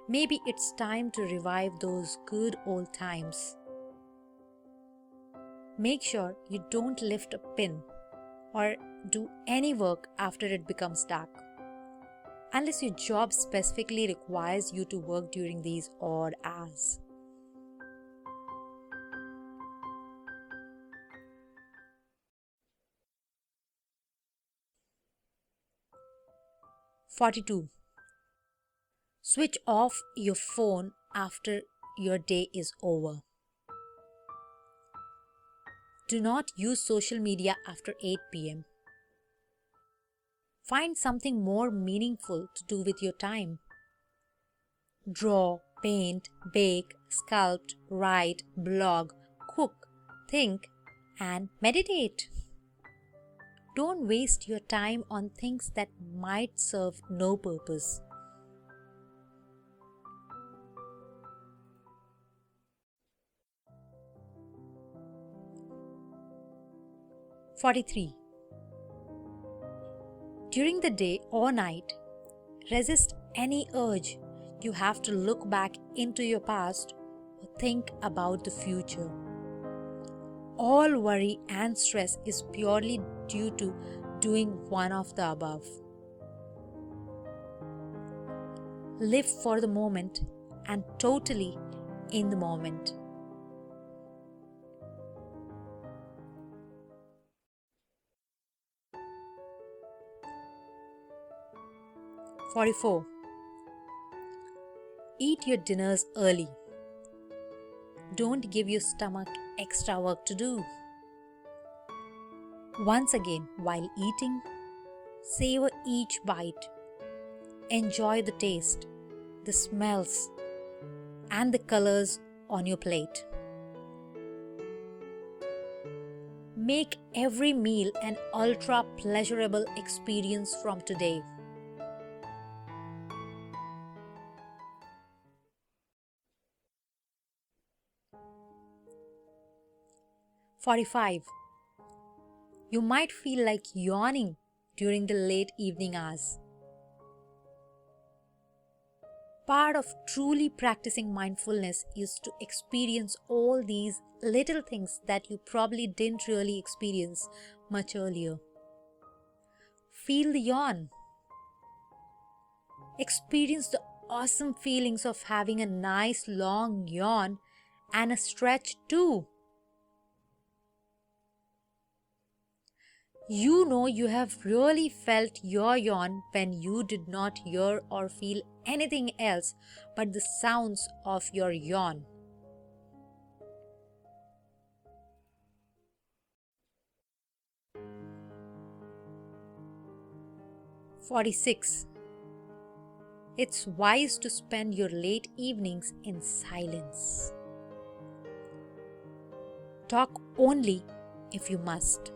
Maybe it's time to revive those good old times. Make sure you don't lift a pin or do any work after it becomes dark, unless your job specifically requires you to work during these odd hours. "42. Switch off your phone after your day is over. Do not use social media after 8 p.m. Find something more meaningful to do with your time. Draw, paint, bake, sculpt, write, blog, cook, think, and meditate. Don't waste your time on things that might serve no purpose. "43. During the day or night, resist any urge you have to look back into your past or think about the future. All worry and stress is purely due to doing one of the above. Live for the moment and totally in the moment." 44. Eat your dinners early. Don't give your stomach extra work to do. Once again, while eating, savor each bite. Enjoy the taste, the smells, and the colors on your plate. Make every meal an ultra pleasurable experience from today. 45. You might feel like yawning during the late evening hours. Part of truly practicing mindfulness is to experience all these little things that you probably didn't really experience much earlier. Feel the yawn. Experience the awesome feelings of having a nice long yawn and a stretch too. You know you have really felt your yawn when you did not hear or feel anything else but the sounds of your yawn. "46. It's wise to spend your late evenings in silence. Talk only if you must.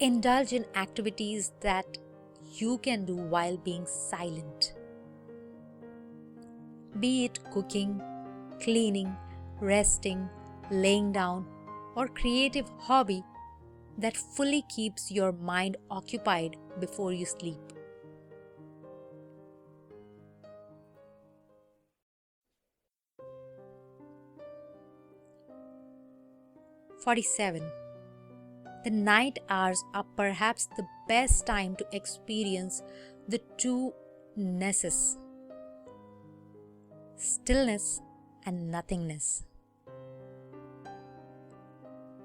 Indulge in activities that you can do while being silent. Be it cooking, cleaning, resting, laying down, or creative hobby that fully keeps your mind occupied before you sleep. 47. The night hours are perhaps the best time to experience the two nesses, stillness and nothingness.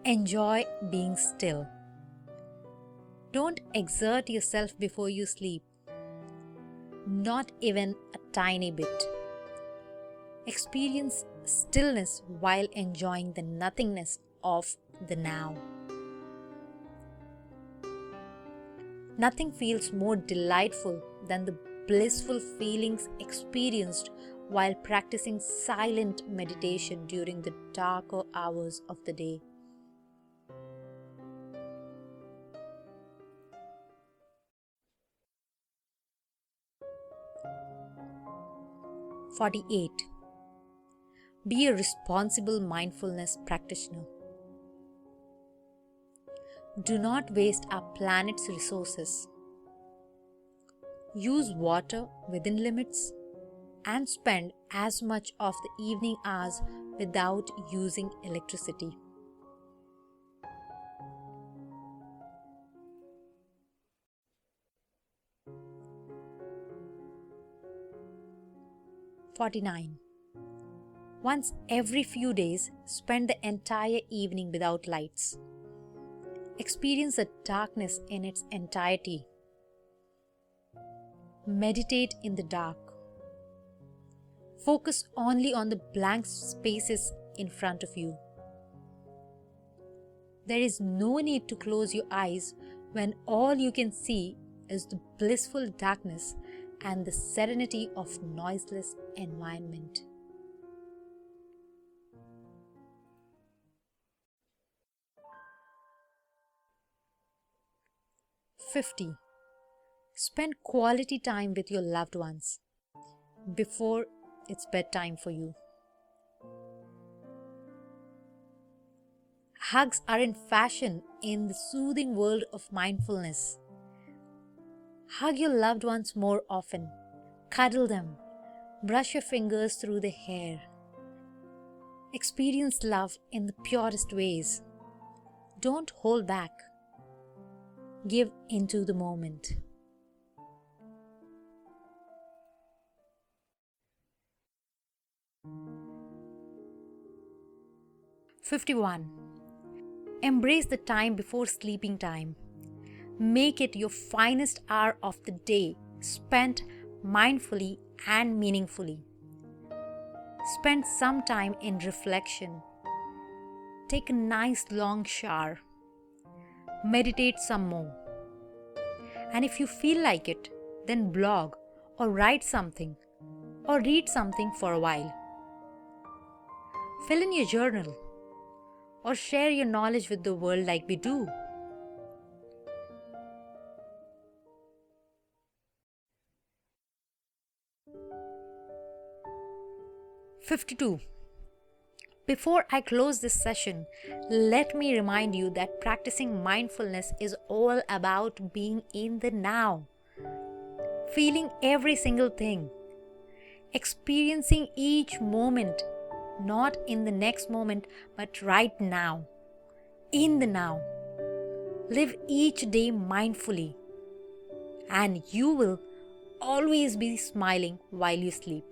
Enjoy being still. Don't exert yourself before you sleep, not even a tiny bit. Experience stillness while enjoying the nothingness of the now. Nothing feels more delightful than the blissful feelings experienced while practicing silent meditation during the darker hours of the day. 48. Be a responsible mindfulness practitioner. Do not waste our planet's resources. Use water within limits and spend as much of the evening hours without using electricity. (49) Once every few days, spend the entire evening without lights. Experience the darkness in its entirety. Meditate in the dark. Focus only on the blank spaces in front of you. There is no need to close your eyes when all you can see is the blissful darkness and the serenity of noiseless environment. (50) Spend quality time with your loved ones before it's bedtime for you. Hugs are in fashion in the soothing world of mindfulness. Hug your loved ones more often. Cuddle them. Brush your fingers through their hair. Experience love in the purest ways. Don't hold back. Give into the moment. (51) Embrace the time before sleeping time. Make it your finest hour of the day, spent mindfully and meaningfully. Spend some time in reflection. Take a nice long shower. Meditate some more. And if you feel like it, then blog or write something or read something for a while. Fill in your journal or share your knowledge with the world like we do. (52) Before I close this session, let me remind you that practicing mindfulness is all about being in the now, feeling every single thing, experiencing each moment, not in the next moment, but right now, in the now. Live each day mindfully, and you will always be smiling while you sleep.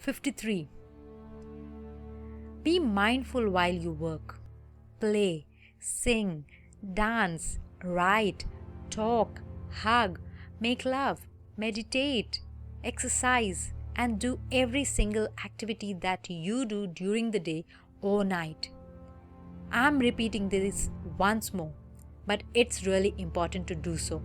(53) Be mindful while you work. Play, sing, dance, write, talk, hug, make love, meditate, exercise, and do every single activity that you do during the day or night. I'm repeating this once more, but it's really important to do so.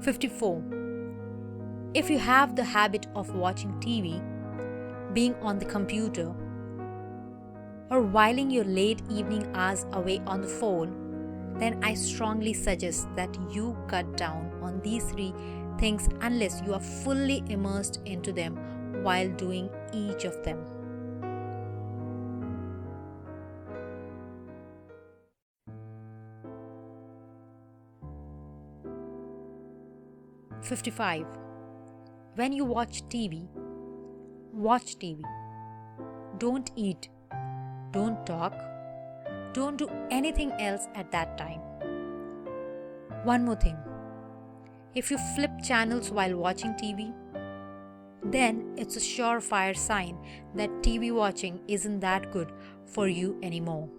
(54) If you have the habit of watching TV, being on the computer, or whiling your late evening hours away on the phone, then I strongly suggest that you cut down on these three things unless you are fully immersed into them while doing each of them. (55) When you watch TV, watch TV. Don't eat. Don't talk. Don't do anything else at that time. One more thing. If you flip channels while watching TV, then it's a surefire sign that TV watching isn't that good for you anymore.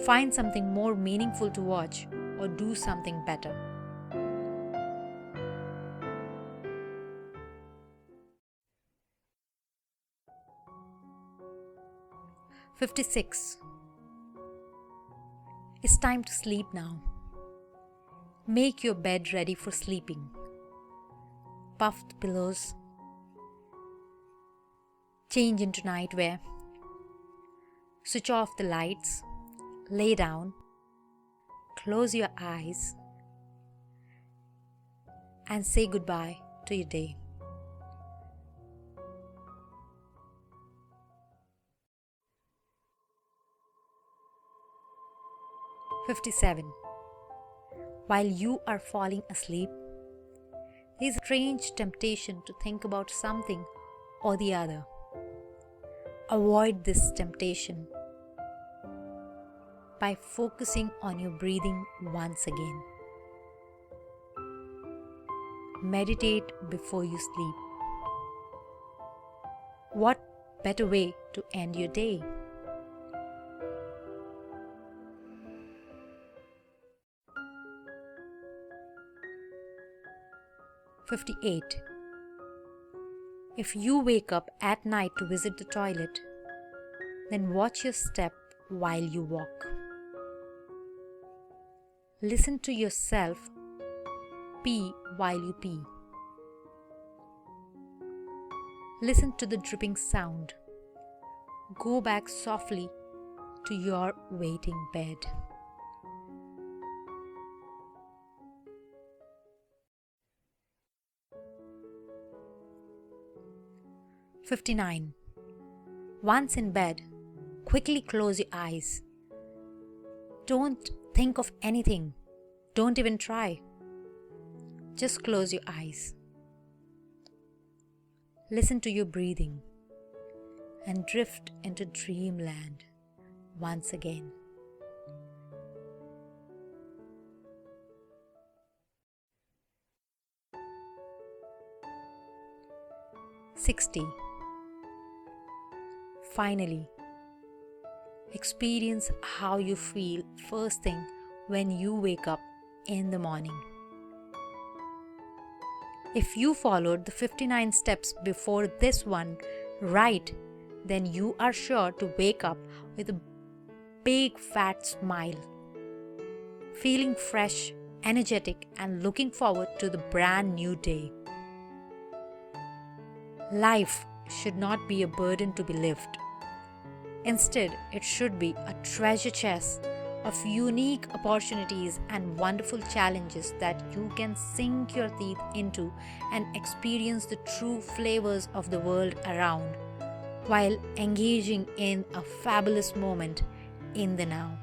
Find something more meaningful to watch or do something better. (56) It's time to sleep now. Make your bed ready for sleeping. puffed pillows, change into nightwear, switch off the lights, lay down, close your eyes, and say goodbye to your day. "57. While you are falling asleep, there is a strange temptation to think about something or the other. Avoid this temptation by focusing on your breathing once again. Meditate before you sleep. What better way to end your day? "58. If you wake up at night to visit the toilet, then watch your step while you walk. Listen to yourself pee while you pee. Listen to the dripping sound. Go back softly to your waiting bed." 59. Once in bed, quickly close your eyes. Don't think of anything. Don't even try. Just close your eyes. Listen to your breathing and drift into dreamland once again. 60. Finally, experience how you feel first thing when you wake up in the morning. If you followed the 59 steps before this one right, then you are sure to wake up with a big fat smile, feeling fresh, energetic, and looking forward to the brand new day. Life should not be a burden to be lived. Instead, it should be a treasure chest of unique opportunities and wonderful challenges that you can sink your teeth into and experience the true flavors of the world around while engaging in a fabulous moment in the now.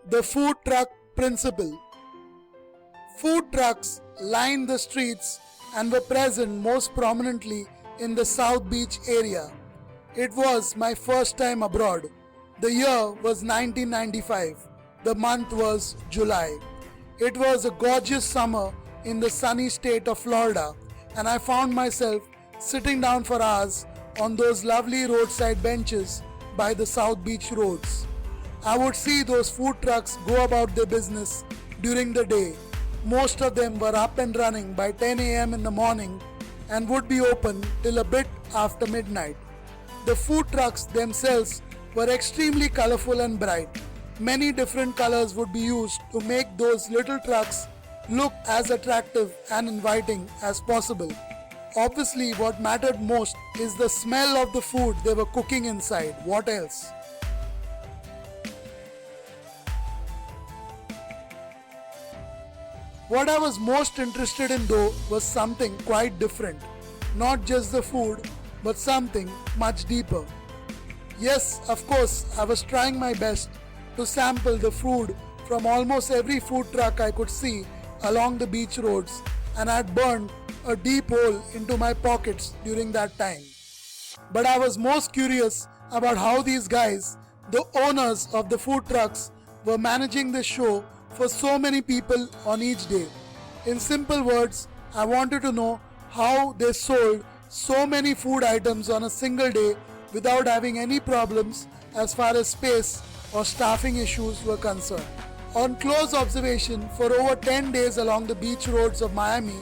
The food truck principle. Food trucks lined the streets and were present most prominently in the South Beach area. It was my first time abroad. The year was 1995. The month was July. It was a gorgeous summer in the sunny state of Florida, and I found myself sitting down for hours on those lovely roadside benches by the South Beach roads. I would see those food trucks go about their business during the day. Most of them were up and running by 10 a.m. in the morning and would be open till a bit after midnight. The food trucks themselves were extremely colorful and bright. Many different colors would be used to make those little trucks look as attractive and inviting as possible. Obviously, what mattered most is the smell of the food they were cooking inside. What else? What I was most interested in though was something quite different. Not just the food, but something much deeper. Yes, of course, I was trying my best to sample the food from almost every food truck I could see along the beach roads, and I had burned a deep hole into my pockets during that time. But I was most curious about how these guys, the owners of the food trucks, were managing the show for so many people on each day. In simple words, I wanted to know how they sold so many food items on a single day without having any problems as far as space or staffing issues were concerned. On close observation for over 10 days along the beach roads of Miami,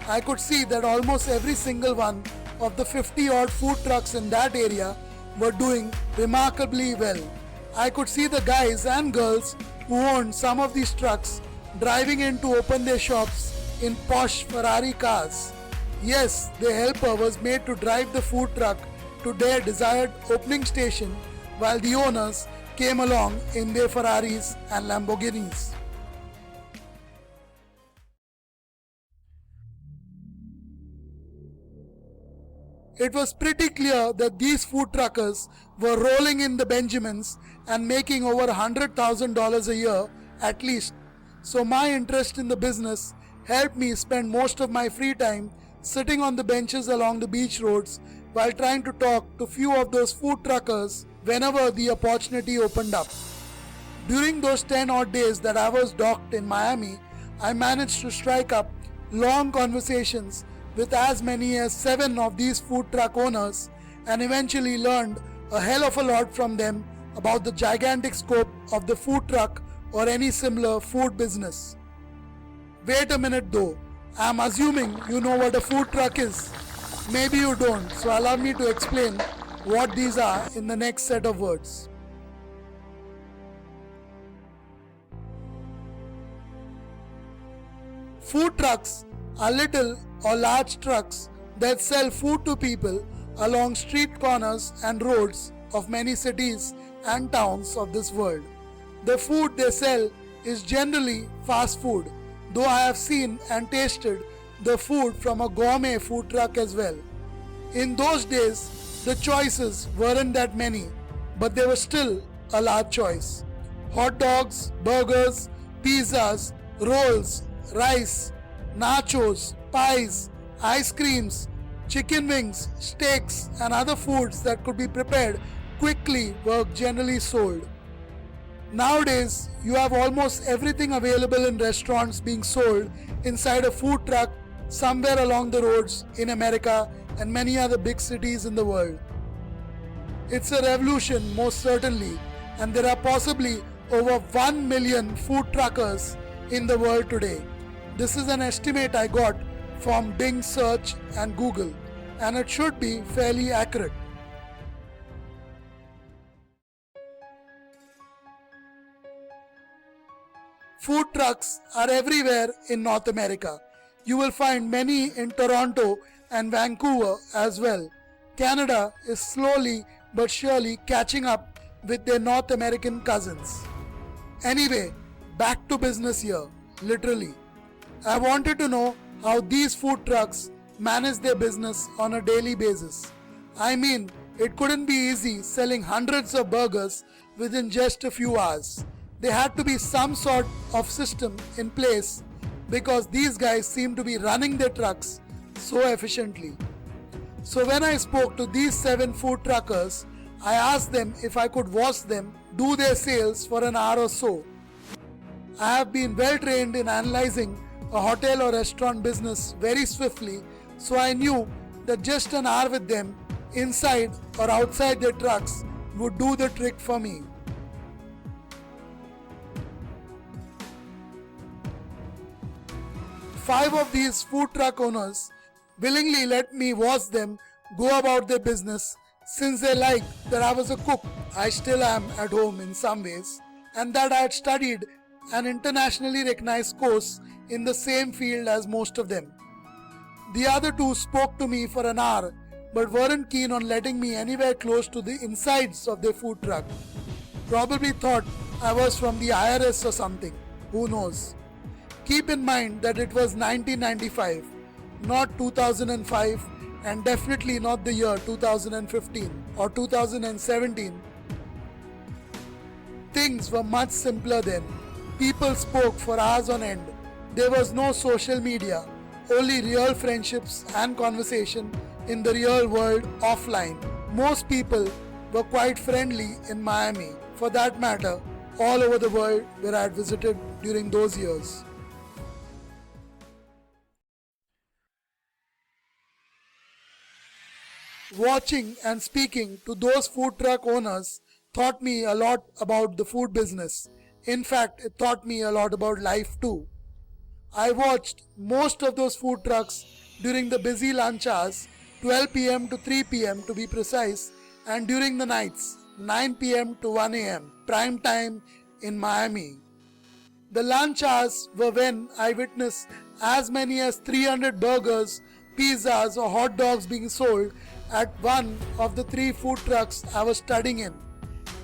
I could see that almost every single one of the 50 odd food trucks in that area were doing remarkably well. I could see the guys and girls who owned some of these trucks driving in to open their shops in posh Ferrari cars. Yes, their helper was made to drive the food truck to their desired opening station while the owners came along in their Ferraris and Lamborghinis. It was pretty clear that these food truckers were rolling in the Benjamins and making over $100,000 a year at least. So my interest in the business helped me spend most of my free time sitting on the benches along the beach roads while trying to talk to few of those food truckers whenever the opportunity opened up. During those 10 odd days that I was docked in Miami, I managed to strike up long conversations with as many as 7 of these food truck owners and eventually learned a hell of a lot from them about the gigantic scope of the food truck or any similar food business. Wait a minute though, I'm assuming you know what a food truck is. Maybe you don't, so allow me to explain what these are in the next set of words. Food trucks are little or large trucks that sell food to people along street corners and roads of many cities and towns of this world. The food they sell is generally fast food, though I have seen and tasted the food from a gourmet food truck as well. In those days, the choices weren't that many, but there was still a large choice. Hot dogs, burgers, pizzas, rolls, rice, nachos, pies, ice creams, chicken wings, steaks and other foods that could be prepared quickly were generally sold. Nowadays, you have almost everything available in restaurants being sold inside a food truck somewhere along the roads in America and many other big cities in the world. It's a revolution, most certainly, and there are possibly over 1 million food truckers in the world today. This is an estimate I got from Bing Search and Google, and it should be fairly accurate. Food trucks are everywhere in North America. You will find many in Toronto and Vancouver as well. Canada is slowly but surely catching up with their North American cousins. Anyway, back to business here, literally. I wanted to know how these food trucks manage their business on a daily basis. I mean, it couldn't be easy selling hundreds of burgers within just a few hours. There had to be some sort of system in place because these guys seem to be running their trucks so efficiently. So when I spoke to these 7 food truckers, I asked them if I could watch them do their sales for an hour or so. I have been well trained in analyzing a hotel or restaurant business very swiftly, so I knew that just an hour with them inside or outside their trucks would do the trick for me. Five of these food truck owners willingly let me watch them go about their business since they liked that I was a cook. I still am at home in some ways, and that I had studied an internationally recognized course in the same field as most of them. The other 2 spoke to me for an hour but weren't keen on letting me anywhere close to the insides of their food truck. Probably thought I was from the IRS or something, who knows. Keep in mind that it was 1995, not 2005, and definitely not the year 2015 or 2017. Things were much simpler then. People spoke for hours on end. There was no social media, only real friendships and conversation in the real world offline. Most people were quite friendly in Miami, for that matter, all over the world where I had visited during those years. Watching and speaking to those food truck owners taught me a lot about the food business. In fact, it taught me a lot about life too. I watched most of those food trucks during the busy lunch hours, 12 pm to 3 pm to be precise, and during the nights, 9 pm to 1 am, prime time in Miami. The lunch hours were when I witnessed as many as 300 burgers, pizzas, or hot dogs being sold at one of the 3 food trucks I was studying in.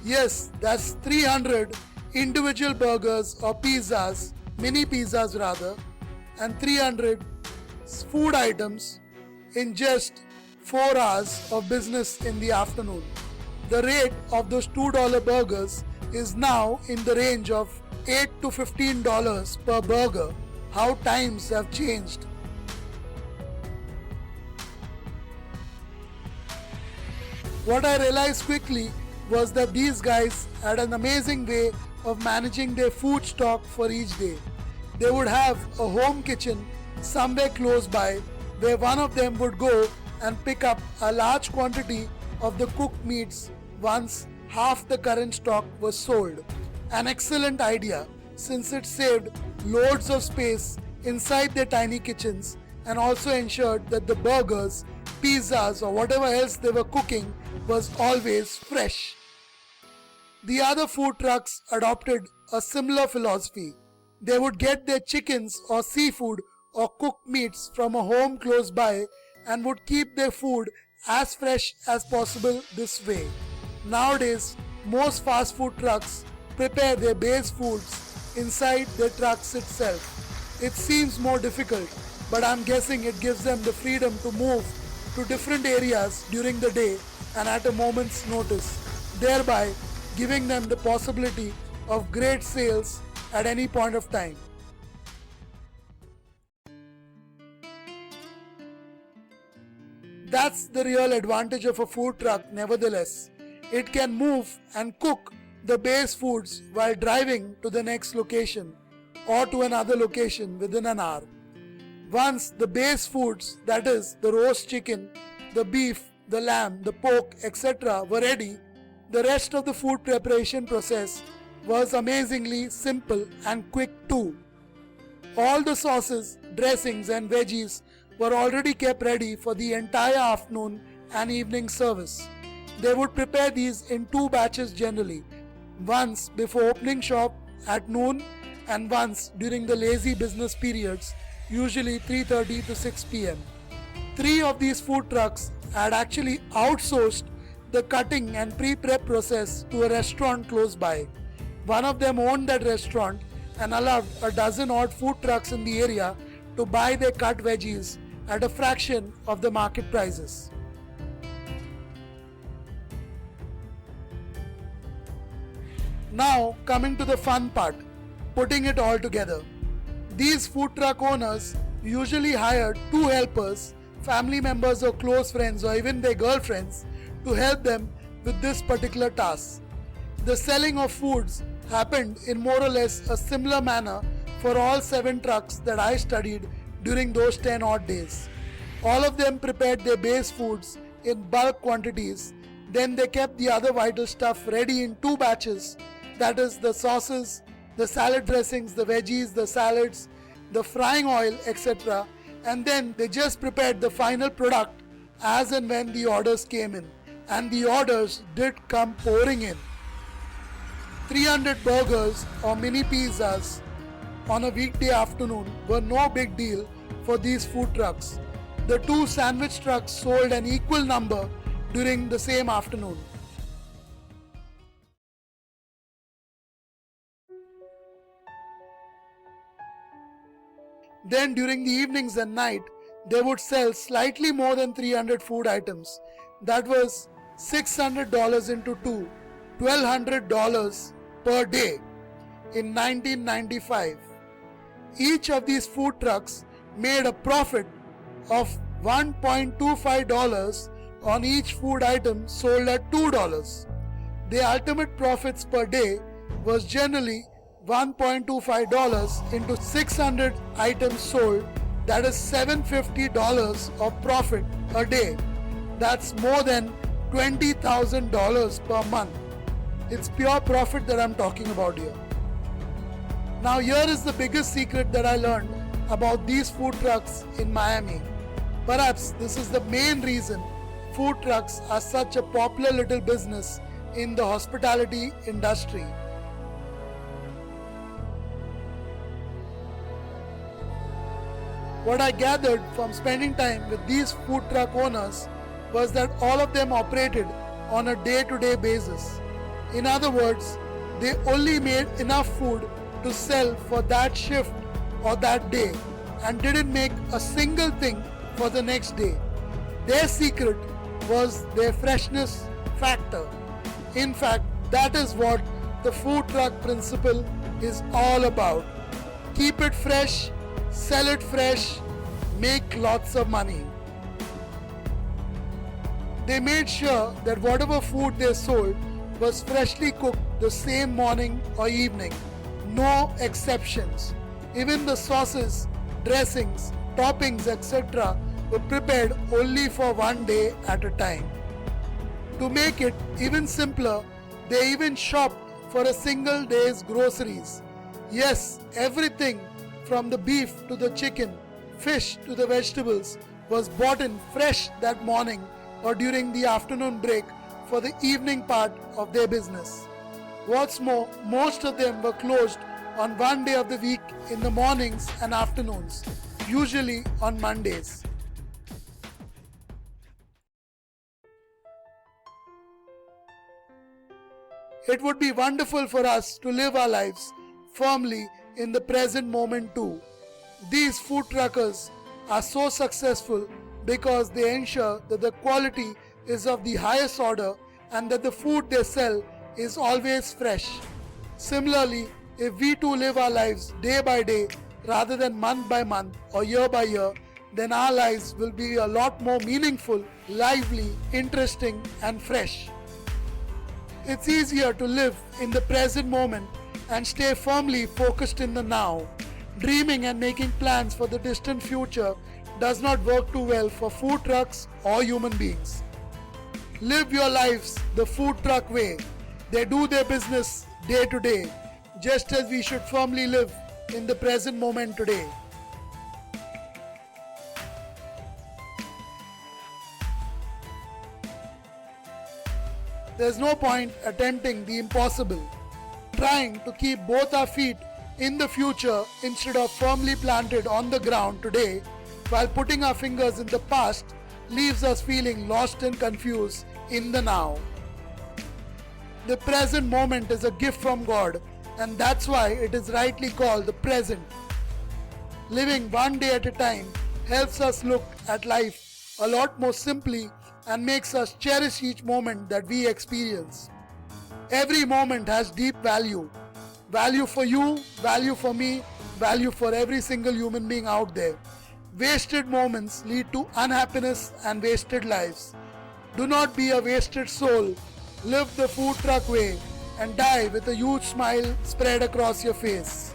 Yes, that's 300 individual burgers or pizzas, mini pizzas rather, and 300 food items in just 4 hours of business in the afternoon. The rate of those $2 burgers is now in the range of $8 to $15 per burger. How times have changed. What I realized quickly was that these guys had an amazing way of managing their food stock for each day. They would have a home kitchen somewhere close by where one of them would go and pick up a large quantity of the cooked meats once half the current stock was sold. An excellent idea since it saved loads of space inside their tiny kitchens and also ensured that the burgers, pizzas or whatever else they were cooking was always fresh. The other food trucks adopted a similar philosophy. They would get their chickens or seafood or cooked meats from a home close by and would keep their food as fresh as possible this way. Nowadays, most fast food trucks prepare their base foods inside their trucks itself. It seems more difficult, but I'm guessing it gives them the freedom to move to different areas during the day and at a moment's notice, thereby giving them the possibility of great sales at any point of time. That's the real advantage of a food truck nevertheless. It can move and cook the base foods while driving to the next location or to another location within an hour. Once the base foods, that is the roast chicken, the beef, the lamb, the pork, etc. were ready, the rest of the food preparation process was amazingly simple and quick too. All the sauces, dressings and veggies were already kept ready for the entire afternoon and evening service. They would prepare these in 2 batches generally, once before opening shop at noon and once during the lazy business periods, usually 3:30 to 6 pm. 3 of these food trucks had actually outsourced the cutting and pre-prep process to a restaurant close by. One of them owned that restaurant and allowed a dozen odd food trucks in the area to buy their cut veggies at a fraction of the market prices. Now coming to the fun part, putting it all together. These food truck owners usually hired 2 helpers, family members or close friends or even their girlfriends to help them with this particular task. The selling of foods happened in more or less a similar manner for all 7 trucks that I studied during those 10 odd days. All of them prepared their base foods in bulk quantities, then they kept the other vital stuff ready in 2 batches, that is the sauces, the salad dressings, the veggies, the salads, the frying oil, etc. And then they just prepared the final product as and when the orders came in. And the orders did come pouring in. 300 burgers or mini pizzas on a weekday afternoon were no big deal for these food trucks. The 2 sandwich trucks sold an equal number during the same afternoon. Then during the evenings and night, they would sell slightly more than 300 food items. That was $600 into 2, $1,200 per day in 1995. Each of these food trucks made a profit of $1.25 on each food item sold at $2. The ultimate profits per day was generally $1.25 into 600 items sold, that is $750 of profit a day. That's more than $20,000 per month. It's pure profit that I'm talking about here. Now here is the biggest secret that I learned about these food trucks in Miami. Perhaps this is the main reason food trucks are such a popular little business in the hospitality industry. What I gathered from spending time with these food truck owners was that all of them operated on a day-to-day basis. In other words, they only made enough food to sell for that shift or that day and didn't make a single thing for the next day. Their secret was their freshness factor. In fact, that is what the food truck principle is all about. Keep it fresh, sell it fresh, make lots of money. They made sure that whatever food they sold was freshly cooked the same morning or evening. No exceptions. Even the sauces, dressings, toppings, etc. were prepared only for one day at a time. To make it even simpler, they even shopped for a single day's groceries. Yes, everything from the beef to the chicken, fish to the vegetables was bought in fresh that morning or during the afternoon break for the evening part of their business. What's more, most of them were closed on one day of the week in the mornings and afternoons, usually on Mondays. It would be wonderful for us to live our lives firmly in the present moment too. These food truckers are so successful because they ensure that the quality is of the highest order and that the food they sell is always fresh. Similarly, if we too live our lives day by day rather than month by month or year by year, then our lives will be a lot more meaningful, lively, interesting and fresh. It's easier to live in the present moment and stay firmly focused in the now. Dreaming and making plans for the distant future does not work too well for food trucks or human beings. Live your lives the food truck way. They do their business day to day, just as we should firmly live in the present moment today. There's no point attempting the impossible. Trying to keep both our feet in the future instead of firmly planted on the ground today while putting our fingers in the past leaves us feeling lost and confused in the now. The present moment is a gift from God, and that's why it is rightly called the present. Living one day at a time helps us look at life a lot more simply and makes us cherish each moment that we experience. Every moment has deep value. Value for you, value for me, value for every single human being out there. Wasted moments lead to unhappiness and wasted lives. Do not be a wasted soul. Live the food truck way and die with a huge smile spread across your face.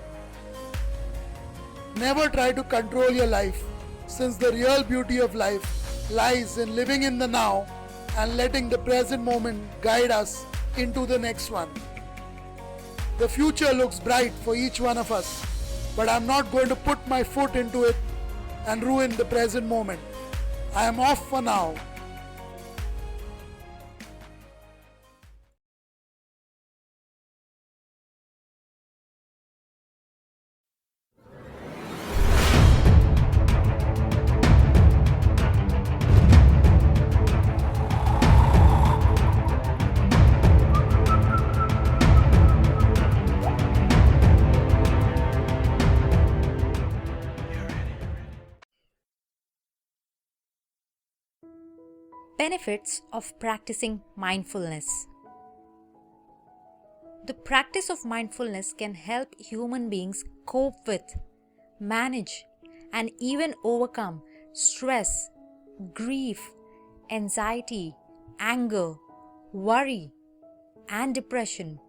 Never try to control your life, since the real beauty of life lies in living in the now and letting the present moment guide us into the next one. The future looks bright for each one of us, but I'm not going to put my foot into it and ruin the present moment. I am off for now. Benefits of practicing mindfulness. The practice of mindfulness can help human beings cope with, manage, and even overcome stress, grief, anxiety, anger, worry, and depression.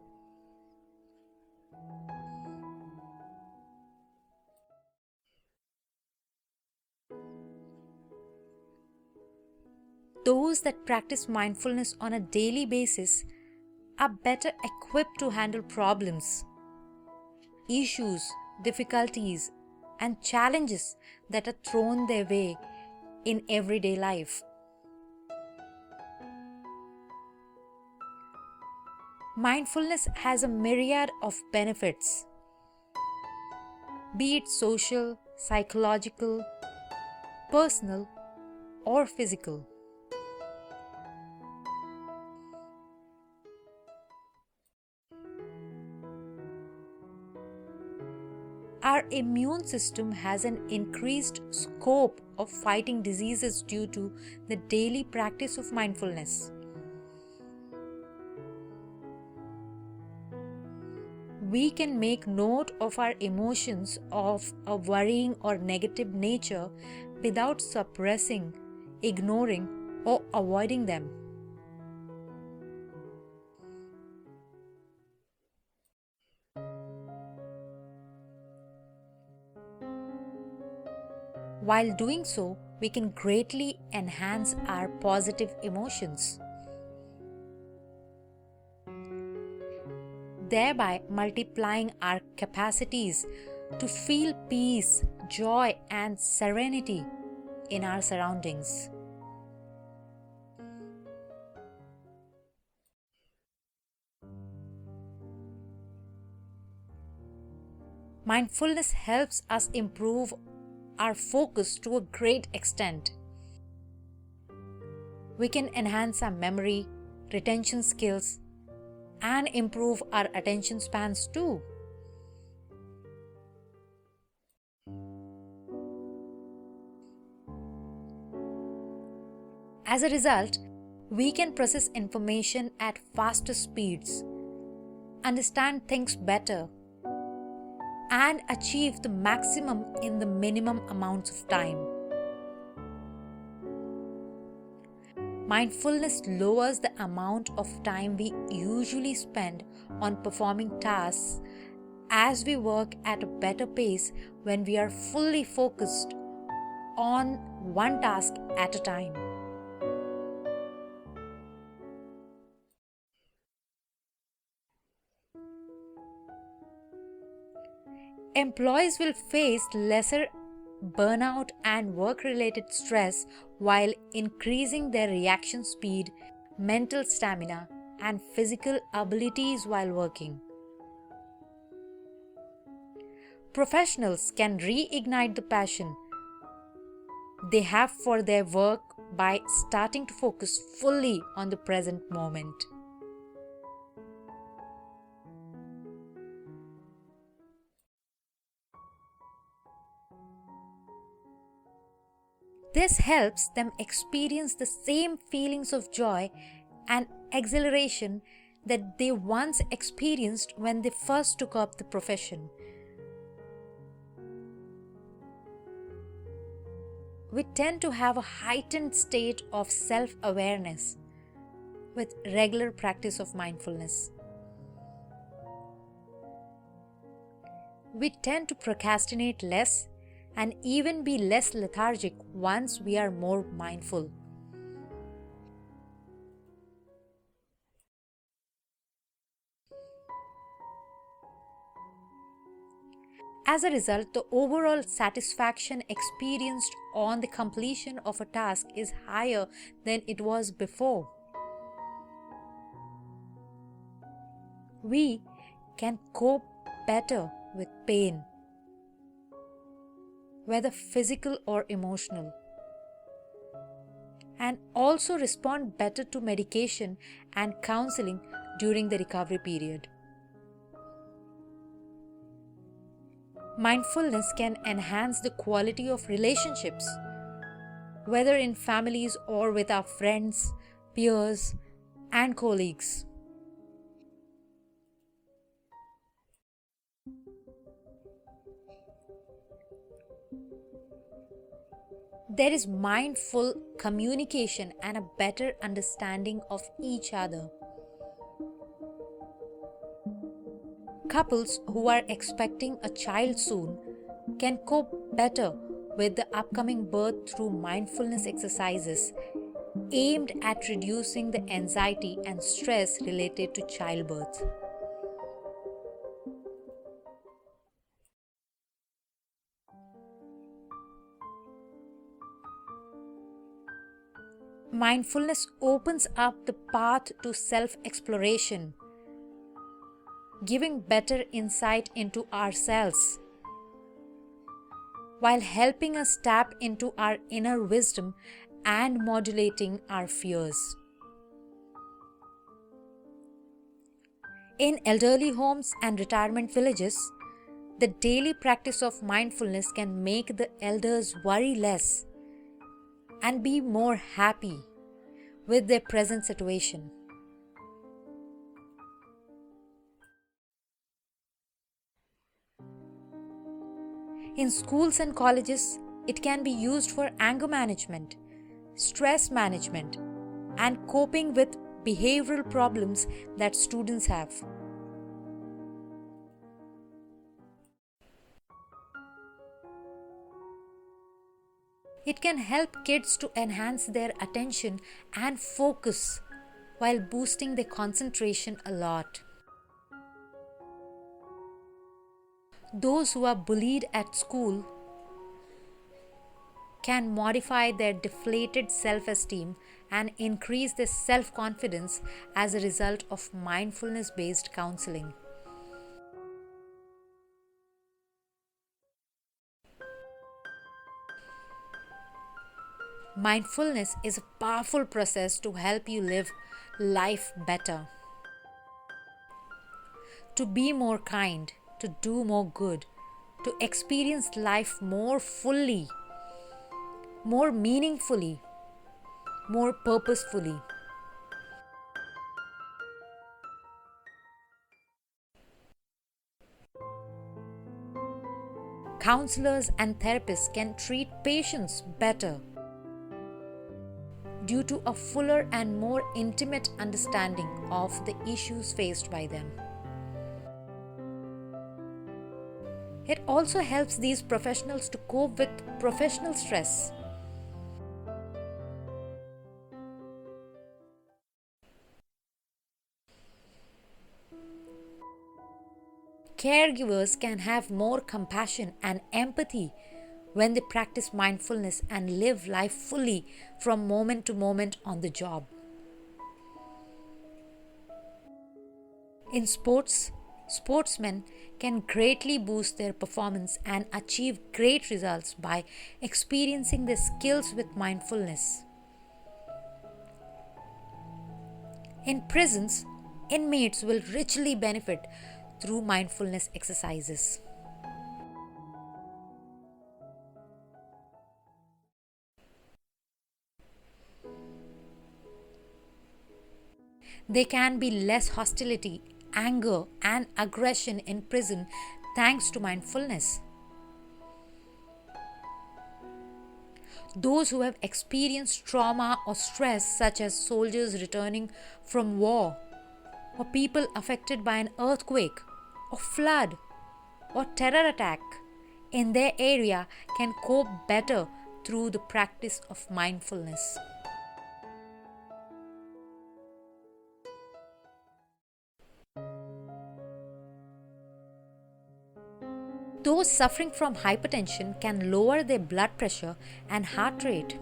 those that practice mindfulness on a daily basis are better equipped to handle problems, issues, difficulties, and challenges that are thrown their way in everyday life. Mindfulness has a myriad of benefits, be it social, psychological, personal, or physical. Our immune system has an increased scope of fighting diseases due to the daily practice of mindfulness. We can make note of our emotions of a worrying or negative nature without suppressing, ignoring, or avoiding them. While doing so, we can greatly enhance our positive emotions, thereby multiplying our capacities to feel peace, joy, and serenity in our surroundings. Mindfulness helps us improve our focus to a great extent. We can enhance our memory, retention skills, and improve our attention spans too. As a result, we can process information at faster speeds, understand things better, and achieve the maximum in the minimum amounts of time. Mindfulness lowers the amount of time we usually spend on performing tasks as we work at a better pace when we are fully focused on one task at a time. Employees will face lesser burnout and work-related stress while increasing their reaction speed, mental stamina, and physical abilities while working. Professionals can reignite the passion they have for their work by starting to focus fully on the present moment. This helps them experience the same feelings of joy and exhilaration that they once experienced when they first took up the profession. We tend to have a heightened state of self-awareness with regular practice of mindfulness. We tend to procrastinate less and even be less lethargic once we are more mindful. As a result, the overall satisfaction experienced on the completion of a task is higher than it was before. We can cope better with pain, whether physical or emotional, and also respond better to medication and counseling during the recovery period. Mindfulness can enhance the quality of relationships, whether in families or with our friends, peers, and colleagues. There is mindful communication and a better understanding of each other. Couples who are expecting a child soon can cope better with the upcoming birth through mindfulness exercises, aimed at reducing the anxiety and stress related to childbirth. Mindfulness opens up the path to self-exploration, giving better insight into ourselves, while helping us tap into our inner wisdom and modulating our fears. In elderly homes and retirement villages, the daily practice of mindfulness can make the elders worry less and be more happy with their present situation. In schools and colleges, it can be used for anger management, stress management, and coping with behavioral problems that students have. It can help kids to enhance their attention and focus while boosting their concentration a lot. Those who are bullied at school can modify their deflated self-esteem and increase their self-confidence as a result of mindfulness-based counseling. Mindfulness is a powerful process to help you live life better, to be more kind, to do more good, to experience life more fully, more meaningfully, more purposefully. Counselors and therapists can treat patients better due to a fuller and more intimate understanding of the issues faced by them. It also helps these professionals to cope with professional stress. Caregivers can have more compassion and empathy when they practice mindfulness and live life fully from moment to moment on the job. In sports, sportsmen can greatly boost their performance and achieve great results by experiencing their skills with mindfulness. In prisons, inmates will richly benefit through mindfulness exercises. There can be less hostility, anger, and aggression in prison thanks to mindfulness. Those who have experienced trauma or stress, such as soldiers returning from war, or people affected by an earthquake, or flood, or terror attack in their area, can cope better through the practice of mindfulness. Those suffering from hypertension can lower their blood pressure and heart rate,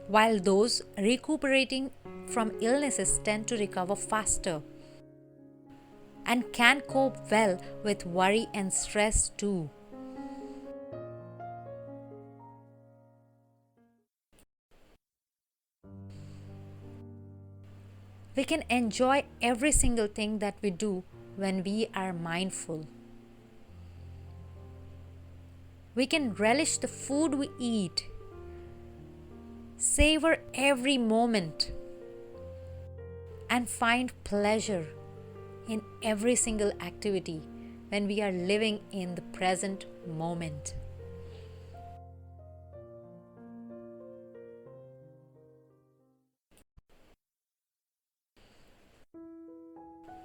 while those recuperating from illnesses tend to recover faster and can cope well with worry and stress too. We can enjoy every single thing that we do when we are mindful. We can relish the food we eat, savor every moment, and find pleasure in every single activity when we are living in the present moment.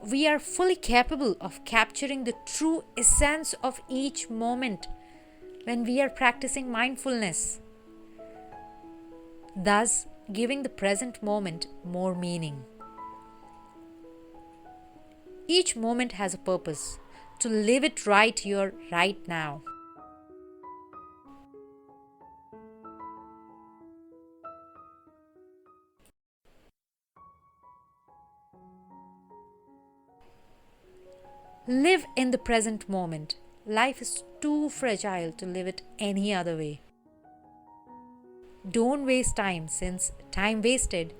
We are fully capable of capturing the true essence of each moment when we are practicing mindfulness. Thus, giving the present moment more meaning. Each moment has a purpose, to live it right here, right now. Live in the present moment. Life is too fragile to live it any other way. Don't waste time, since time wasted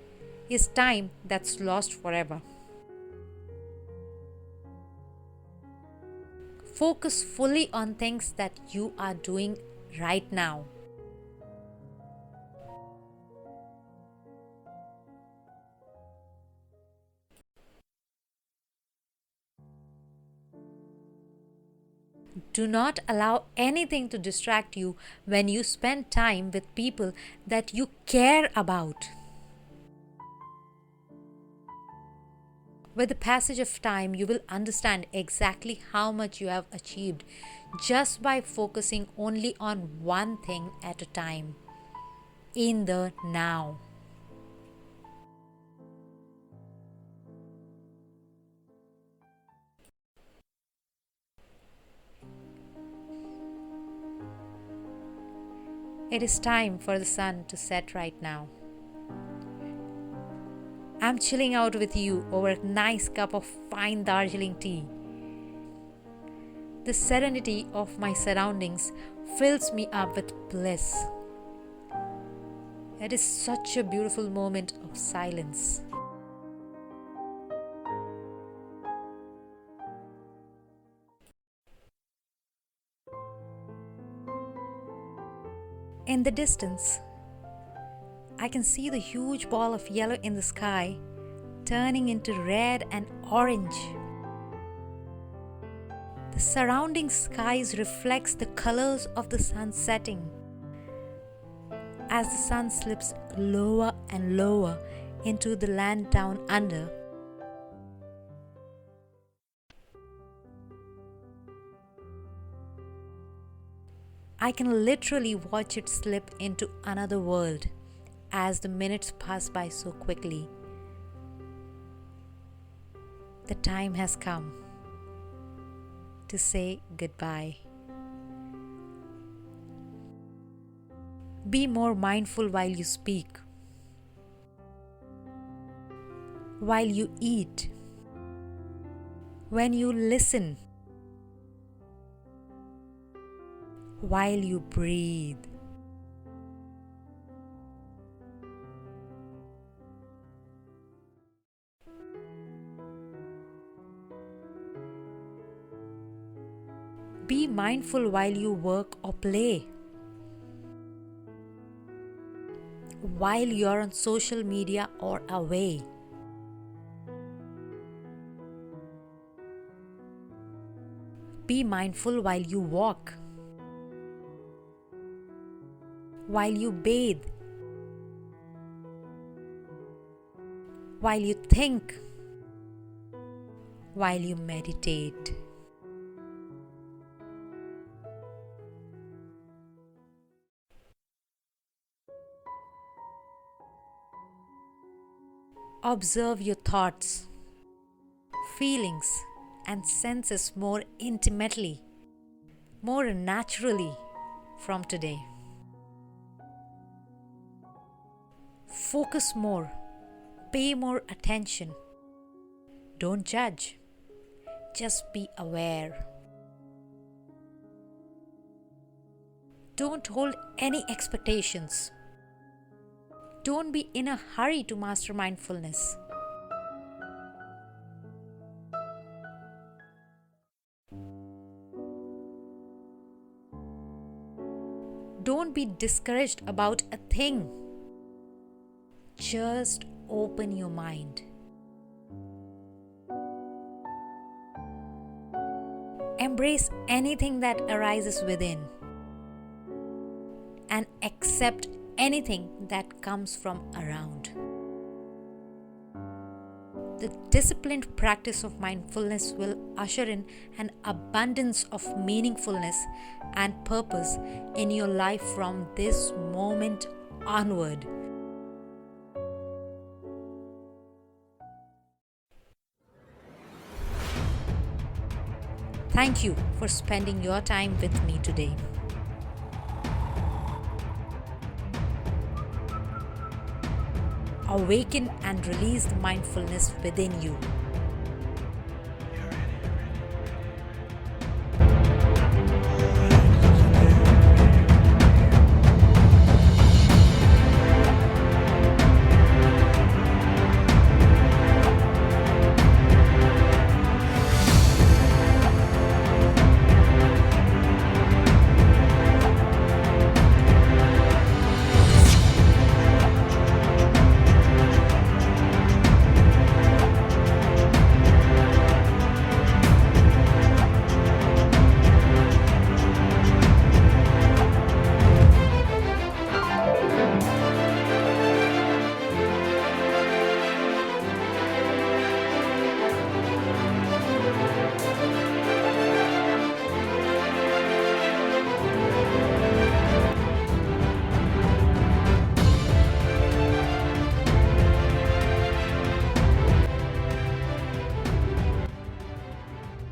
is time that's lost forever. Focus fully on things that you are doing right now. Do not allow anything to distract you when you spend time with people that you care about. With the passage of time, you will understand exactly how much you have achieved just by focusing only on one thing at a time, in the now. It is time for the sun to set right now. I'm chilling out with you over a nice cup of fine Darjeeling tea. The serenity of my surroundings fills me up with bliss. It is such a beautiful moment of silence. In the distance, I can see the huge ball of yellow in the sky turning into red and orange. The surrounding skies reflects the colors of the sun setting. As the sun slips lower and lower into the land down under, I can literally watch it slip into another world as the minutes pass by so quickly. The time has come to say goodbye. Be more mindful while you speak, while you eat, when you listen, while you breathe. Be mindful while you work or play, while you're on social media or away. Be mindful while you walk, while you bathe, while you think, while you meditate. Observe your thoughts, feelings, and senses more intimately, more naturally from today. Focus more, pay more attention. Don't judge, just be aware. Don't hold any expectations. Don't be in a hurry to master mindfulness. Don't be discouraged about a thing. Just open your mind. Embrace anything that arises within and accept anything that comes from around. The disciplined practice of mindfulness will usher in an abundance of meaningfulness and purpose in your life from this moment onward. Thank you for spending your time with me today. Awaken and release the mindfulness within you.